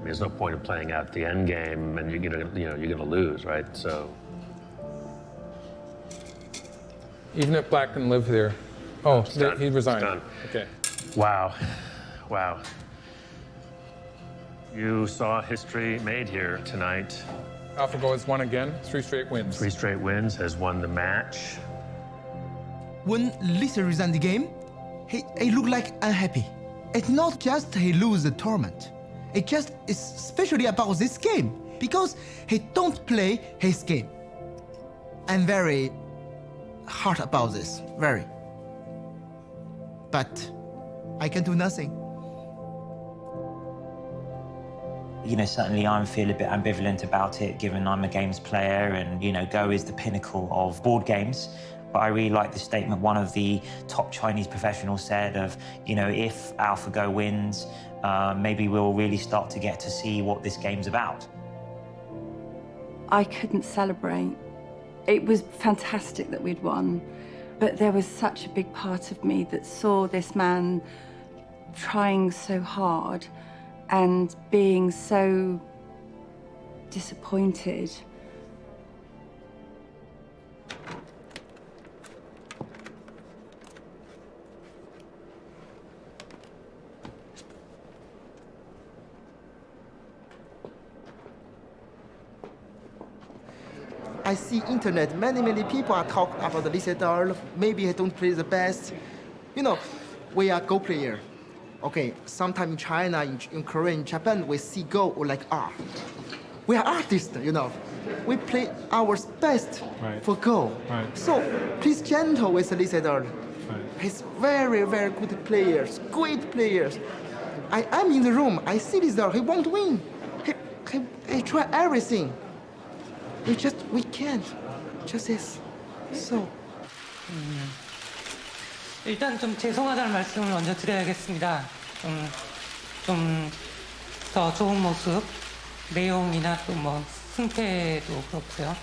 There's no point in playing out the end game, and you're gonna lose, right? So. Even if Black can live there. Oh, he resigned. Done. Okay. Wow. You saw history made here tonight. AlphaGo has won again, 3 straight wins. 3 straight wins, has won the match. When Lisa resigned the game, he look like unhappy. It's not just he lose the tournament. It just is especially about this game because he don't play his game. I'm very hard about this, very. But I can do nothing. You know, certainly I feel a bit ambivalent about it, given I'm a games player and, you know, Go is the pinnacle of board games. But I really like the statement one of the top Chinese professionals said of, you know, if AlphaGo wins, maybe we'll really start to get to see what this game's about. I couldn't celebrate. It was fantastic that we'd won, but there was such a big part of me that saw this man trying so hard and being so disappointed. I see internet, many people are talking about the Lee Sedol. Maybe he don't play the best. You know, we are Go player. Okay, sometime in China, in Korea, in Japan, we see Go like art. We are artists, you know. We play our best for Go. Right. So please gentle with Lee Sedol. Right. He's very good players, great players. I'm in the room, I see Lee Sedol, he won't win. He try everything. We can't. Just this. So. 일단 좀 죄송하다는 말씀을 먼저 드려야겠습니다. 좀 더 좋은 모습, 내용이나 또 뭐 승패도 그렇고요.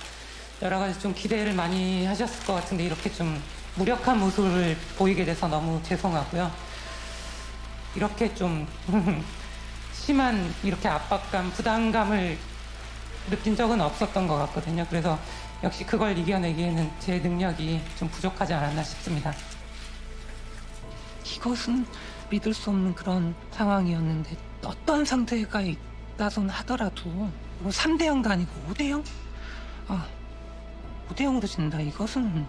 여러 가지 좀 기대를 많이 하셨을 것 같은데 이렇게 좀 무력한 모습을 보이게 돼서 너무 죄송하고요. 이렇게 좀 심한 이렇게 압박감, 부담감을 느낀 적은 없었던 것 같거든요. 그래서 역시 그걸 이겨내기에는 제 능력이 좀 부족하지 않았나 싶습니다. 이것은 믿을 수 없는 그런 상황이었는데 어떠한 상대가 있다손 하더라도 3대 0도 아니고 5대 0? 5대 0으로 진다. 이것은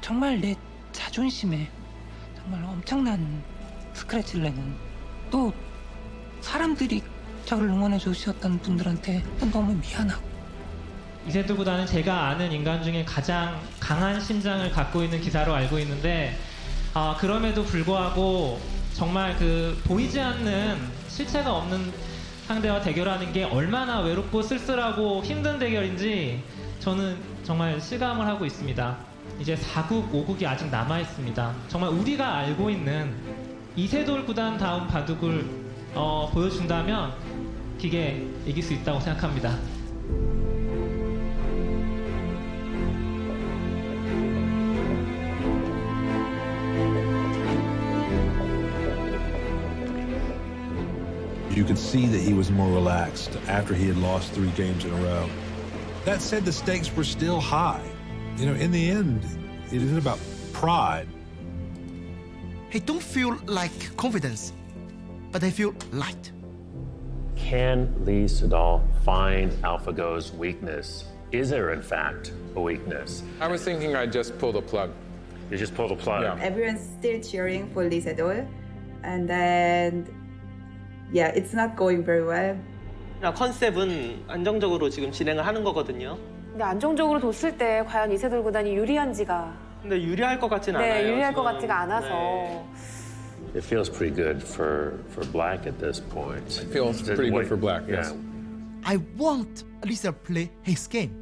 정말 내 자존심에 정말 엄청난 스크래치를 내는, 또 사람들이 저를 응원해 주셨던 분들한테 너무 미안하고. 이세돌보다는 제가 아는 인간 중에 가장 강한 심장을 갖고 있는 기사로 알고 있는데 그럼에도 불구하고 정말 그 보이지 않는 실체가 없는 상대와 대결하는 게 얼마나 외롭고 쓸쓸하고 힘든 대결인지 저는 정말 실감을 하고 있습니다. 이제 4국, 5국이 아직 남아 있습니다. 정말 우리가 알고 있는 이세돌 구단 다운 바둑을 보여준다면 기계 이길 수 있다고 생각합니다. You could see that he was more relaxed after he had lost 3 games in a row. That said, the stakes were still high. You know, in the end, it isn't about pride. He don't feel like confidence, but I feel light. Can Lee Sedol find AlphaGo's weakness? Is there, in fact, a weakness? I was thinking I'd just pull the plug. You just pull the plug? Yeah. Everyone's still cheering for Lee Sedol, and then it's not going very well. 컨셉은 안정적으로 지금 진행을 하는 거거든요. 근데 안정적으로 뒀을 때 과연 이세돌 구단이 유리한지가. 근데 유리할 것 같진 않아요. 네, 유리할 것 지금. 같지가 않아서. 네. It feels pretty good for Black at this point. It feels pretty good for Black, yes. I want Lisa play his game.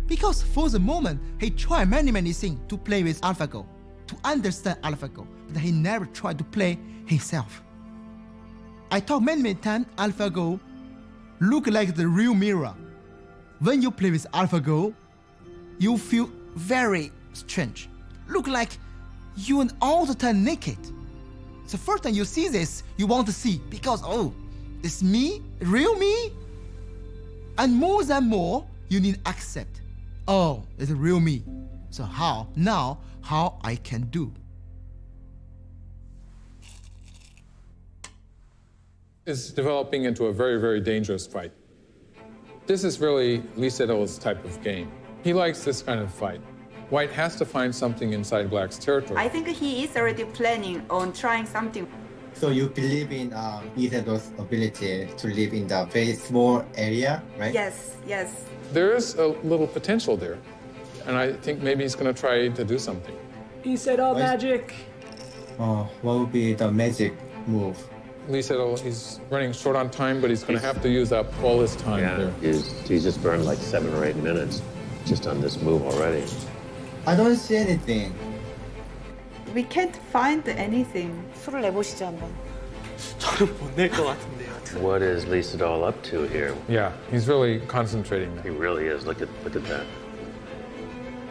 Because for the moment, he tried many things to play with AlphaGo, to understand AlphaGo, but he never tried to play himself. I talk many times, AlphaGo look like the real mirror. When you play with AlphaGo, you feel very strange. Look like you are all the time naked. The first time you see this, you want to see because, it's me, real me? And more than more, you need accept. It's real me. So how I can do? It's developing into a very dangerous fight. This is really Lee Sedol's type of game. He likes this kind of fight. White has to find something inside Black's territory. I think he is already planning on trying something. So you believe in Isidor's ability to live in the very small area, right? Yes, yes. There is a little potential there, and I think maybe he's going to try to do something. He said all magic. What would be the magic move? Lee said he's running short on time, but he's going to have to use up all his time there. He's just burned like 7 or 8 minutes just on this move already. I don't see anything. We can't find anything. 술을 내보시죠 한번. 저는 못 낼 것 같은데요. What is Lee Sedol up to here? Yeah, he's really concentrating. He really is. Look at that.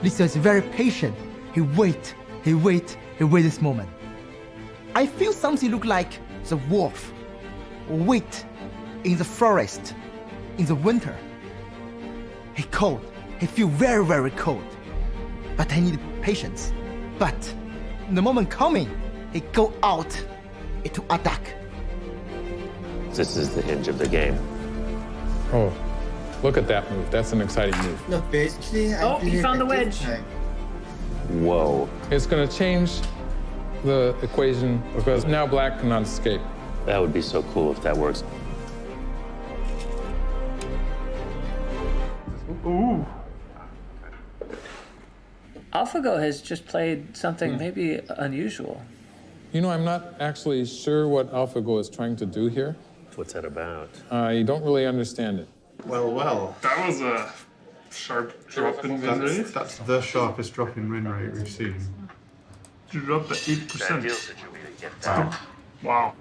Lisa is very patient. He wait this moment. I feel something look like the wolf. Wait in the forest in the winter. He cold. He feel very, very cold. But I need patience. But the moment coming, he go out to attack. This is the hinge of the game. Oh, look at that move. That's an exciting move. No, basically, I he found the wedge. Whoa. It's going to change the equation because now Black cannot escape. That would be so cool if that works. Ooh. AlphaGo has just played something maybe unusual. You know, I'm not actually sure what AlphaGo is trying to do here. What's that about? I don't really understand it. Well. That was a sharp drop in win rate. That's the sharpest drop in win rate we've seen. You dropped at 8%. Wow.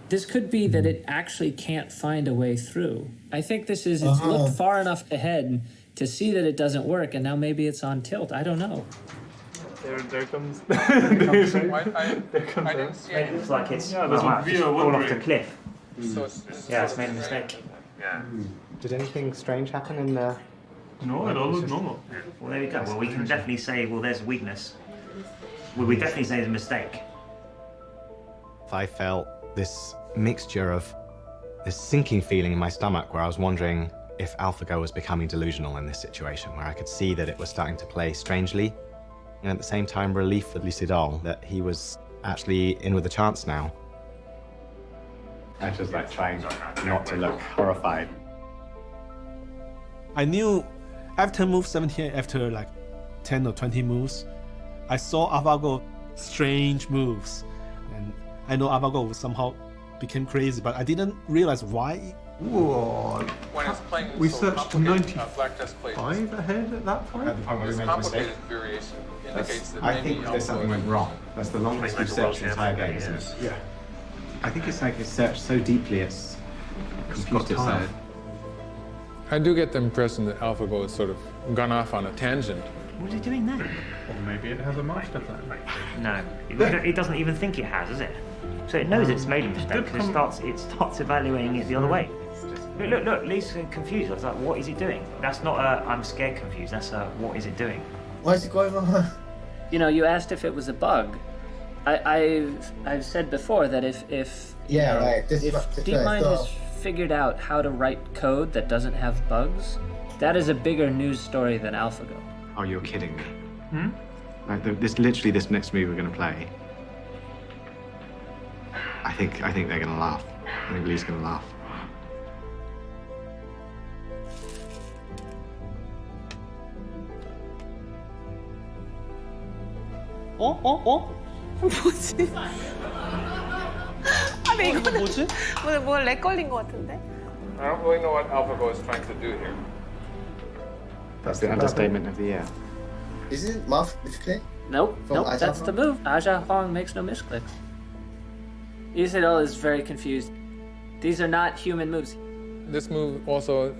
This could be that it actually can't find a way through. I think this is, it's looked far enough ahead to see that it doesn't work, and now maybe it's on tilt. I don't know. There comes. I didn't see It's like it's there's a via fallen off win the rate. cliff. So Yeah, it's made a mistake. Yeah. Did anything strange happen in the... No, it all looked normal. Well, there we go. Well, we can definitely say, well, there's a weakness. Well, we definitely say it's a mistake. I felt this mixture of this sinking feeling in my stomach where I was wondering if AlphaGo was becoming delusional in this situation, where I could see that it was starting to play strangely, and at the same time relief for Lee Sedol that he was actually in with a chance now. I was just like trying not to look horrified. I knew after move 17, after like 10 or 20 moves, I saw AlphaGo strange moves. And I know AlphaGo somehow became crazy, but I didn't realize why. Whoa. When it's playing We so searched to complicated, Black just played 95 ahead at that point? At the point where this we made a mistake. complicated variation indicates that I maybe think there's something AlphaGo went wrong. That's the longest we've searched the entire game, isn't it? Yeah. I think it's like it's searched so deeply it's confused itself. I do get the impression that AlphaGo has sort of gone off on a tangent. What is he doing there? Or maybe it has a master plan. No, it doesn't even think it has, does it? So it knows it's made a mistake because it starts evaluating it the other way. Look, Lee's confused. I was like, what is it doing? That's not a I'm scared confused. That's a what is it doing? What's going on? You know, you asked if it was a bug. I've said before that if Right. This if DeepMind has figured out how to write code that doesn't have bugs, that is a bigger news story than AlphaGo. Oh, you're kidding me. Like this next move we're going to play. I think they're going to laugh. I think Lee's going to laugh. 뭐지? 아니 이거는 뭐지? 오늘 렉 걸린 것 같은데? I don't really know what AlphaGo is trying to do here. That's the understatement of the year. Isn't it mouth misclick? Nope, Aja that's the move. Aja Huang makes no misclicks. Isidol is very confused. These are not human moves. This move also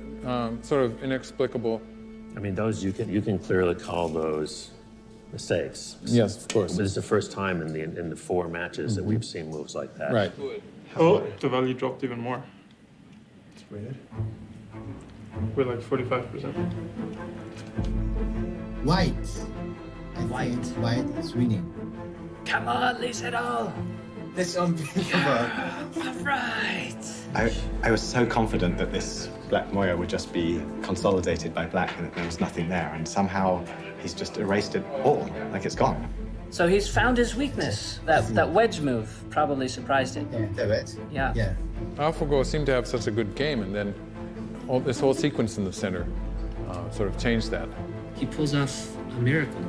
sort of inexplicable. I mean, those you can clearly call those mistakes. Yes, of course. This is the first time in the 4 matches that we've seen moves like that. Right. Oh, the value dropped even more. It's weird. We're like 45%. White. I think White is winning. Come on, Lee Sedol. That's unbelievable. Right. I was so confident that this Black Moya would just be consolidated by black and that there was nothing there, and somehow he's just erased it all, like it's gone. So he's found his weakness. That wedge move probably surprised him. Yeah, the wedge. Yeah. AlphaGo seemed to have such a good game, and then this whole sequence in the center sort of changed that. He pulls off a miracle.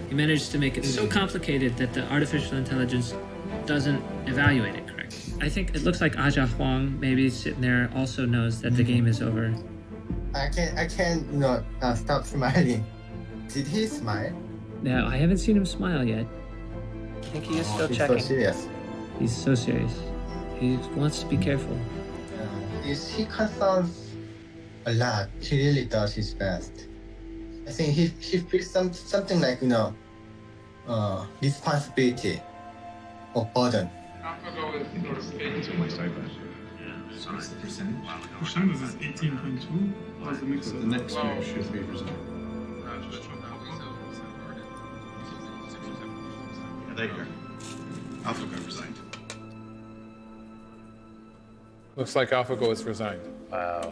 He managed to make it so complicated that the artificial intelligence doesn't evaluate it correctly. I think it looks like Aja Huang, maybe sitting there, also knows that the game is over. I can't, stop smiling. Did he smile? No, I haven't seen him smile yet. I think he is still He's checking. so serious. He's so serious. He wants to be careful. He concerns a lot. He really does his best. I think he feels something like, responsibility or burden. AlphaGo is 18.2. So it's the percentage. Which time is this? 18.2? What's the mix? The next one should be resigned. There you go. AlphaGo resigned. Looks like AlphaGo is resigned. Wow.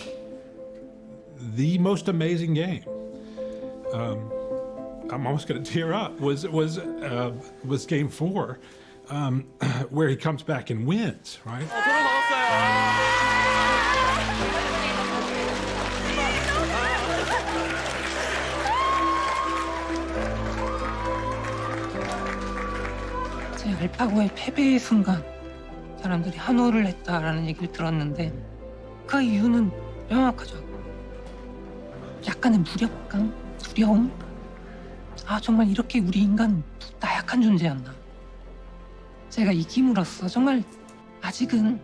The most amazing game. I'm almost going to tear up. Was game 4, where he comes back and wins, right? 제 알파고의 패배의 순간 사람들이 한호를 했다라는 얘기를 들었는데 그 이유는 명확하죠. 약간의 무력감, 두려움. 아 정말 이렇게 우리 인간 나약한 존재였나. 제가 이김으로써 정말 아직은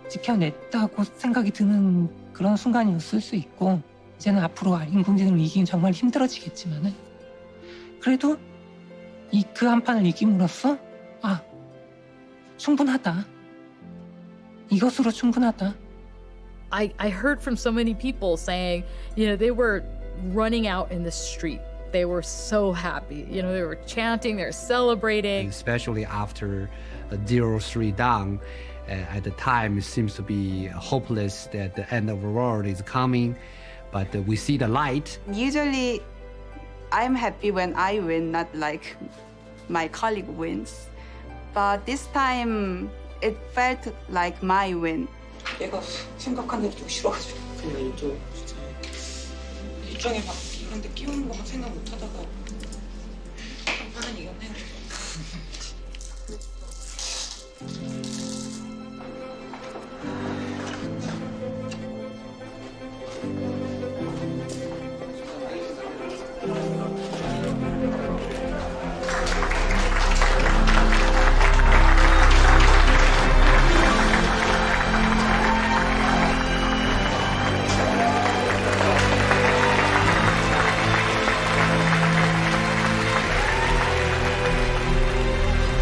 지켜냈다고 생각이 드는 그런 순간이었을 수 있고 이제는 앞으로 인공지능을 이기긴 정말 힘들어지겠지만은 그래도 그 한 판을 이김으로써 아 충분하다. 이것으로 충분하다. I heard from so many people saying, they were running out in the street. They were so happy. They were chanting, they were celebrating. Especially after 0-3 down, at the time it seems to be hopeless that the end of the world is coming, but we see the light. Usually, I'm happy when I win, not like my colleague wins. But this time, it felt like my win. 내가 생각한 데 좀 싫어가지고 그냥 일정에 막 이런 데 끼우는 거 막 생각 못 하다가 한 판은 이겼네.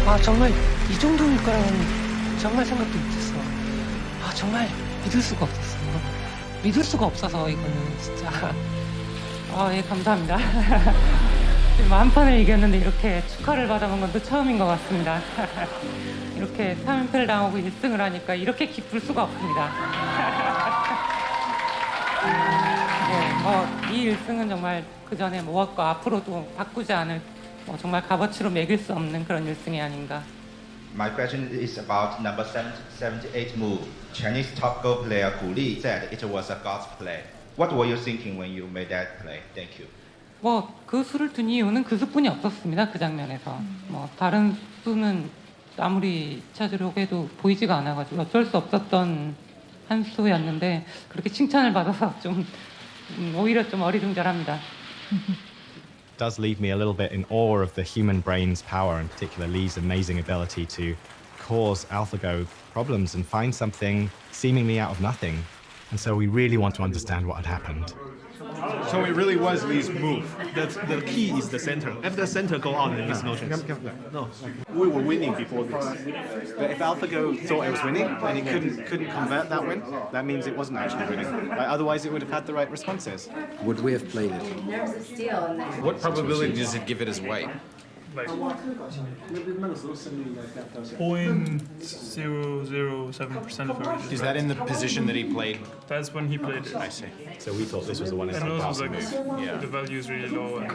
아 정말 이 정도일 거라고는 정말 생각도 못했어. 아 정말 믿을 수가 없었어. 믿을 수가 없어서 이거는 진짜. 예 감사합니다. 지금 한 판을 이겼는데 이렇게 축하를 받아본 건 또 처음인 것 같습니다. 이렇게 3연패를 당하고 1승을 하니까 이렇게 기쁠 수가 없습니다. 이 1승은 정말 그 전에 모았고 앞으로도 바꾸지 않을 정말 값어치로 매길 수 없는 그런 1승이 아닌가. My question is about number 78 move. Chinese top Go player Gu Li said it was a God's play. What were you thinking when you made that play? Thank you. 그 수를 둔 이유는 그 수뿐이 없었습니다. 그 장면에서. 다른 수는 아무리 찾으려고 해도 보이지가 않아가지고 어쩔 수 없었던 한 수였는데 그렇게 칭찬을 받아서 오히려 좀 어리둥절합니다. Does leave me a little bit in awe of the human brain's power, in particular Lee's amazing ability to cause AlphaGo problems and find something seemingly out of nothing. And so we really want to understand what had happened. So it really was Lee's move. The key is the center. If the center go out, then it's no chance. No, we were winning before this. But if AlphaGo thought it was winning and it couldn't convert that win, that means it wasn't actually winning. Right? Otherwise, it would have had the right responses. Would we have played it? There was a steal in there. What probability does it give it as white? like 0.007% of everything. Is that in the position that he played? That's when he played it. I see. So we thought this was the one in And also passing like move. Yeah. the value is really low. And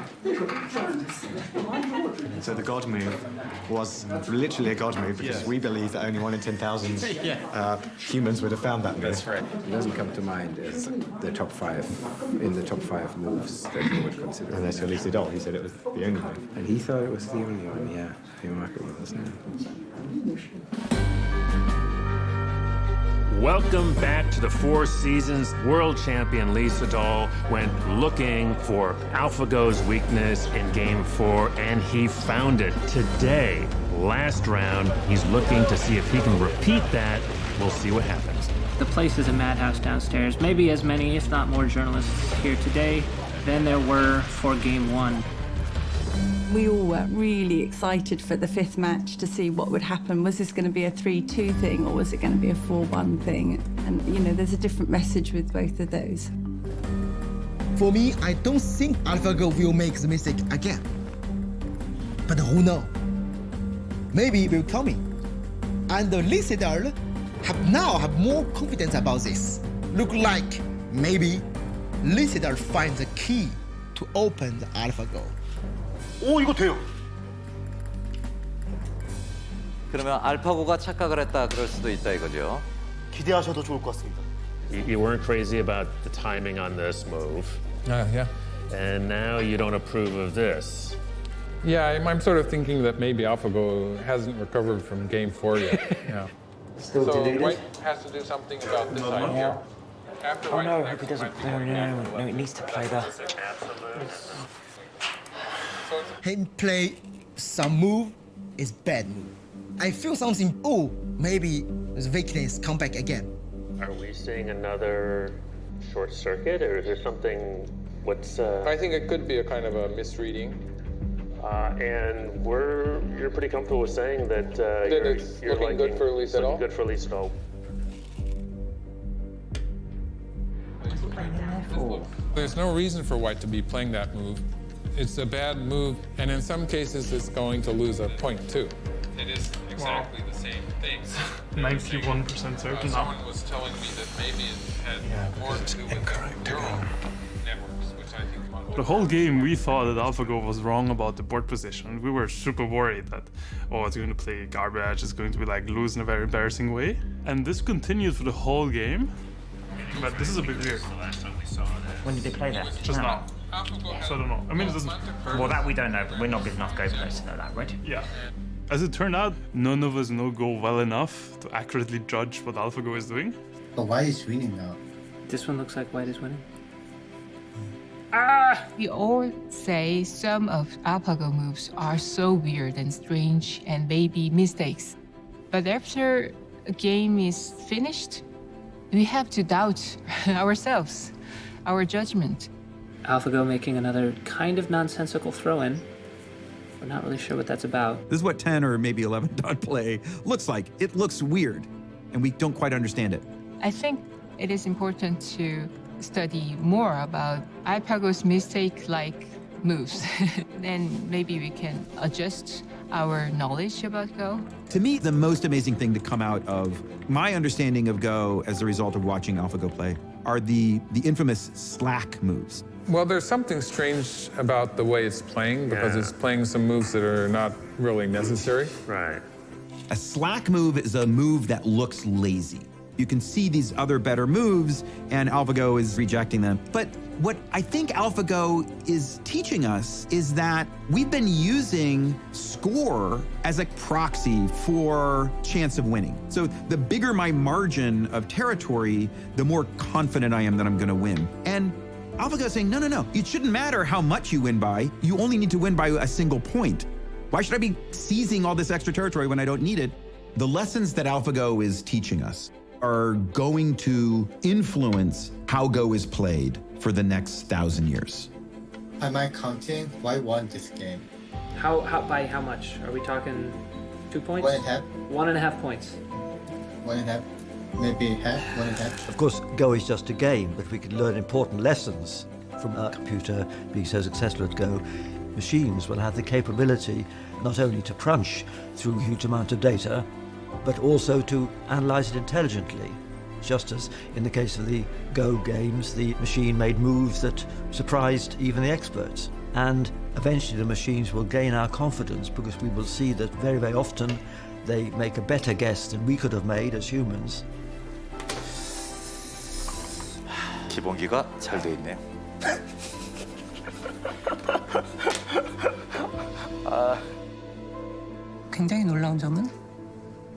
so the God move was literally a God move because we believe that only 1 in 10,000 humans would have found that move. That's right. It doesn't come to mind as the top 5 moves that we would consider. And that's Elise Idol. He said it was the only move. And he thought it was the only one, yeah. Remarkable, isn't it? Welcome back to the Four Seasons. World champion Lee Sedol went looking for AlphaGo's weakness in Game 4, and he found it. Today, last round, he's looking to see if he can repeat that. We'll see what happens. The place is a madhouse downstairs. Maybe as many, if not more, journalists here today than there were for Game 1. We all were really excited for the 5th match to see what would happen. Was this going to be a 3-2 thing or was it going to be a 4-1 thing? And, you know, there's a different message with both of those. For me, I don't think AlphaGo will make the mistake again. But who knows? Maybe it will come in. And Lee Sedol have more confidence about this. Look like maybe Lee Sedol finds the key to open the AlphaGo. 오, 이거 돼요. 그러면 알파고가 착각을 했다 그럴 수도 있다 이거죠. 기대하셔도 좋을 것 같습니다. You weren't crazy about the timing on this move. Yeah. And now you don't approve of this. Yeah, I'm sort of thinking that maybe AlphaGo hasn't recovered from Game 4 yet. Yeah. Still so deleted? White has to do something about this idea. Oh no, I hope he doesn't play. No, it needs to play that. Him play some move is bad move. I feel something, maybe the weakness come back again. Are we seeing another short circuit, or is there something, I think it could be a kind of a misreading. And you're pretty comfortable with saying that you're looking good for Lee Sedol? Good for Lee Sedol. There's no reason for White to be playing that move. It's a bad move, and in some cases, it's going to lose a point too. It is exactly the same thing. 91% certain now. Someone was telling me that maybe it had more to do with the neural networks, which I think. The whole game, we thought that AlphaGo was wrong about the board position. We were super worried that, it's going to play garbage, it's going to be like lose in a very embarrassing way. And this continued for the whole game. But this is a bit weird. When did they play that? Just now. So I don't know. I mean, it doesn't. Well, that we don't know, but we're not good enough Go players to know that, right? Yeah. As it turned out, none of us know Go well enough to accurately judge what AlphaGo is doing. But White is winning now. This one looks like White is winning. We all say some of AlphaGo moves are so weird and strange and maybe mistakes. But after a game is finished, we have to doubt ourselves, our judgment. AlphaGo making another kind of nonsensical throw-in. We're not really sure what that's about. This is what 10 or maybe 11 dot play looks like. It looks weird, and we don't quite understand it. I think it is important to study more about AlphaGo's mistake-like moves. Then maybe we can adjust our knowledge about Go. To me, the most amazing thing to come out of my understanding of Go as a result of watching AlphaGo play are the infamous slack moves. Well, there's something strange about the way it's playing because it's playing some moves that are not really necessary. Right. A slack move is a move that looks lazy. You can see these other better moves, and AlphaGo is rejecting them. But what I think AlphaGo is teaching us is that we've been using score as a proxy for chance of winning. So the bigger my margin of territory, the more confident I am that I'm going to win. And AlphaGo is saying, no, it shouldn't matter how much you win by. You only need to win by a single point. Why should I be seizing all this extra territory when I don't need it? The lessons that AlphaGo is teaching us are going to influence how Go is played for the next 1,000 years. By my counting, White won this game. How by how much? Are we talking 2 points? 1.5. 1.5 points. 1.5. Maybe half, 1.5. Of course, Go is just a game, but we can learn important lessons from a computer being so successful at Go machines will have the capability not only to crunch through huge amounts of data, but also to analyze it intelligently. Just as in the case of the Go games, the machine made moves that surprised even the experts. And eventually the machines will gain our confidence because we will see that very, very often they make a better guess than we could have made as humans. 기본기가 잘 돼 있네요. 굉장히 놀라운 점은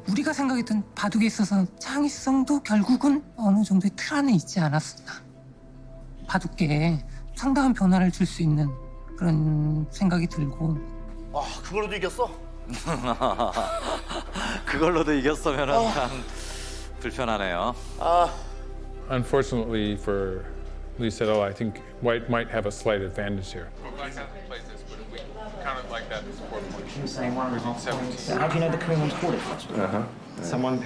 우리가 생각했던 바둑에 있어서 창의성도 결국은 어느 정도의 틀 안에 있지 않았었나. 바둑계에 상당한 변화를 줄 수 있는 그런 생각이 들고. 와, 그걸로도 이겼어? 그걸로도 이겼으면 참 불편하네요. Unfortunately for Lee Sedol, I think White might have a slight advantage here. Black hasn't played this, but if we count it like that, it's 4 points. You're saying one result 17. How do you know the Korean one's called it first? Someone,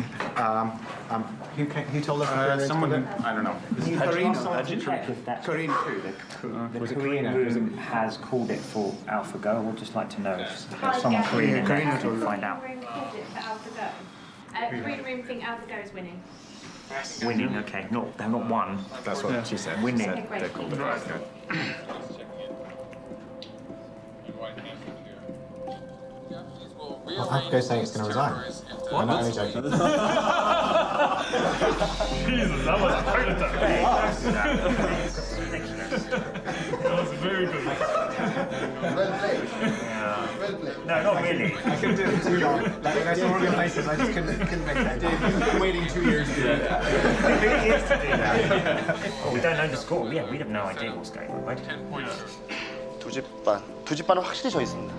who told us? Someone, I don't know. Korean the Korean room has called it for AlphaGo. I would just like to know if there's someone Korean in there to find out. Called it for AlphaGo. Korean room think AlphaGo is winning. Winning, okay. They're not won. That's what she said. Winning. She said they called it AlphaGo. AlphaGo's saying it's going to resign. I'm not only joking. Jesus, that was a heart attack. That was very good. Well played. Well played. No, not really. I couldn't do it for too long. Like, I saw all your faces, I just couldn't make that. Dave, you've been waiting 2 years to do that. 2 years to do that. Oh, we don't know the score. Yeah, we have no idea what's going on, right? 10 points. 두 집반은 확실히 져 있습니다.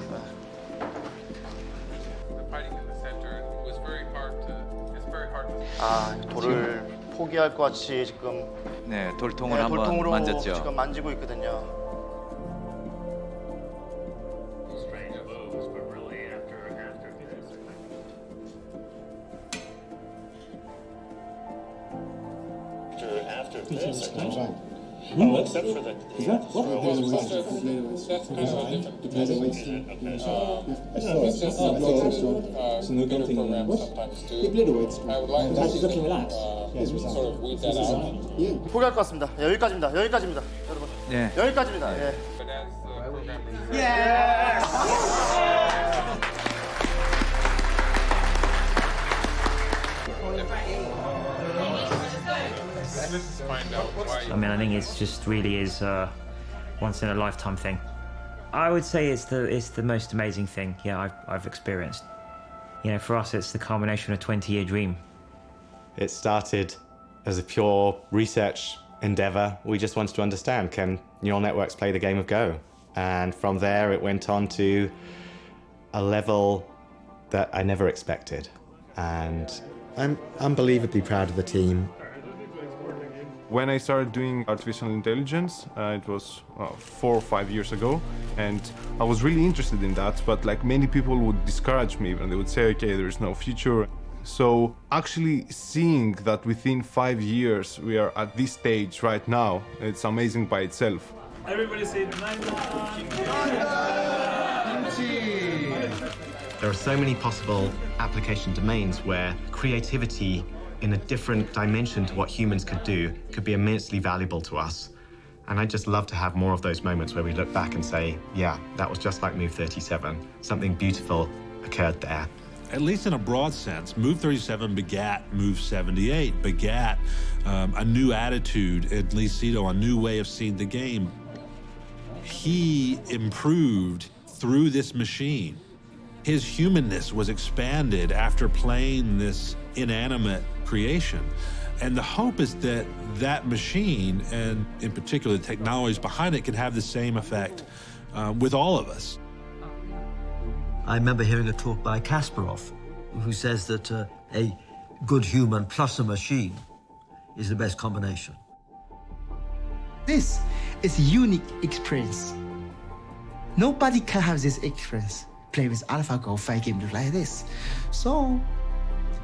Fighting in the center, it was very hard to. It's very hard to. 아, 돌을 포기할 것 같이 지금 네, 돌통을 한번 돌통으로 만졌죠. 지금 만지고 있거든요. After this, oh, except for the. Is that what? 포기할 것 같습니다. 여기까지입니다. 여기까지입니다, 여러분. 네. 여기까지입니다. 예. I mean, I think it's just really is a once in a lifetime thing. I would say it's the most amazing thing, I've experienced. You know, for us, it's the culmination of a 20-year dream. It started as a pure research endeavor. We just wanted to understand, can neural networks play the game of Go? And from there, it went on to a level that I never expected. And I'm unbelievably proud of the team. When I started doing artificial intelligence, it was 4 or 5 years ago, and I was really interested in that, but like many people would discourage me and they would say, okay, there is no future. So actually seeing that within 5 years we are at this stage right now, it's amazing by itself. Everybody say There are so many possible application domains where creativity in a different dimension to what humans could do could be immensely valuable to us. And I'd just love to have more of those moments where we look back and say, yeah, that was just like Move 37. Something beautiful occurred there. At least in a broad sense, Move 37 begat Move 78, begat a new attitude at Lee Sedol, a new way of seeing the game. He improved through this machine. His humanness was expanded after playing this inanimate creation. And the hope is that that machine, and in particular the technologies behind it, can have the same effect with all of us. I remember hearing a talk by Kasparov, who says that a good human plus a machine is the best combination. This is a unique experience. Nobody can have this experience. Play with AlphaGo 5 games like this. So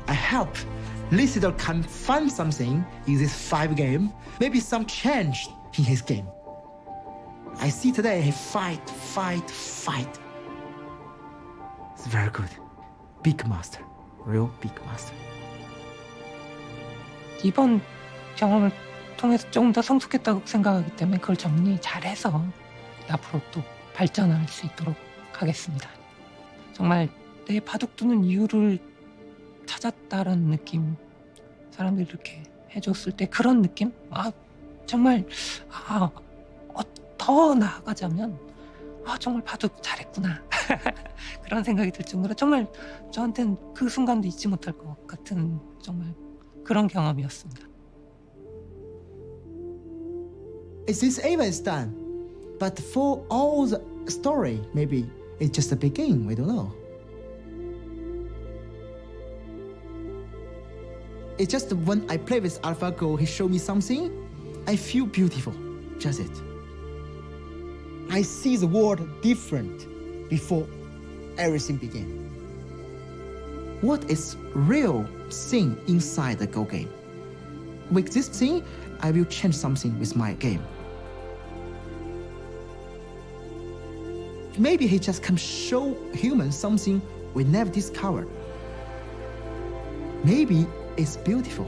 I hope Lee Sedol can find something in this 5 game, maybe some change in his game. I see today he fight. It's very good. Big master. Real big master. 이번 경험을 통해서 조금 더 성숙했다고 생각하기 때문에 그걸 정리 잘해서 앞으로 또 발전할 수 있도록 하겠습니다. 정말 내 바둑 두는 이유를 찾았다라는 느낌, 사람들이 이렇게 해줬을 때 그런 느낌? 정말 더 나아가자면 정말 바둑 잘했구나 그런 생각이 들 정도로 정말 저한테는 그 순간도 잊지 못할 것 같은 정말 그런 경험이었습니다. It's this Ava is done, but for all the story, maybe it's just a beginning. We don't know. It's just when I play with AlphaGo, he showed me something, I feel beautiful. Just it. I see the world different before everything began. What is real thing inside the Go game? With this thing, I will change something with my game. Maybe he just can show humans something we never discovered. Maybe it's beautiful.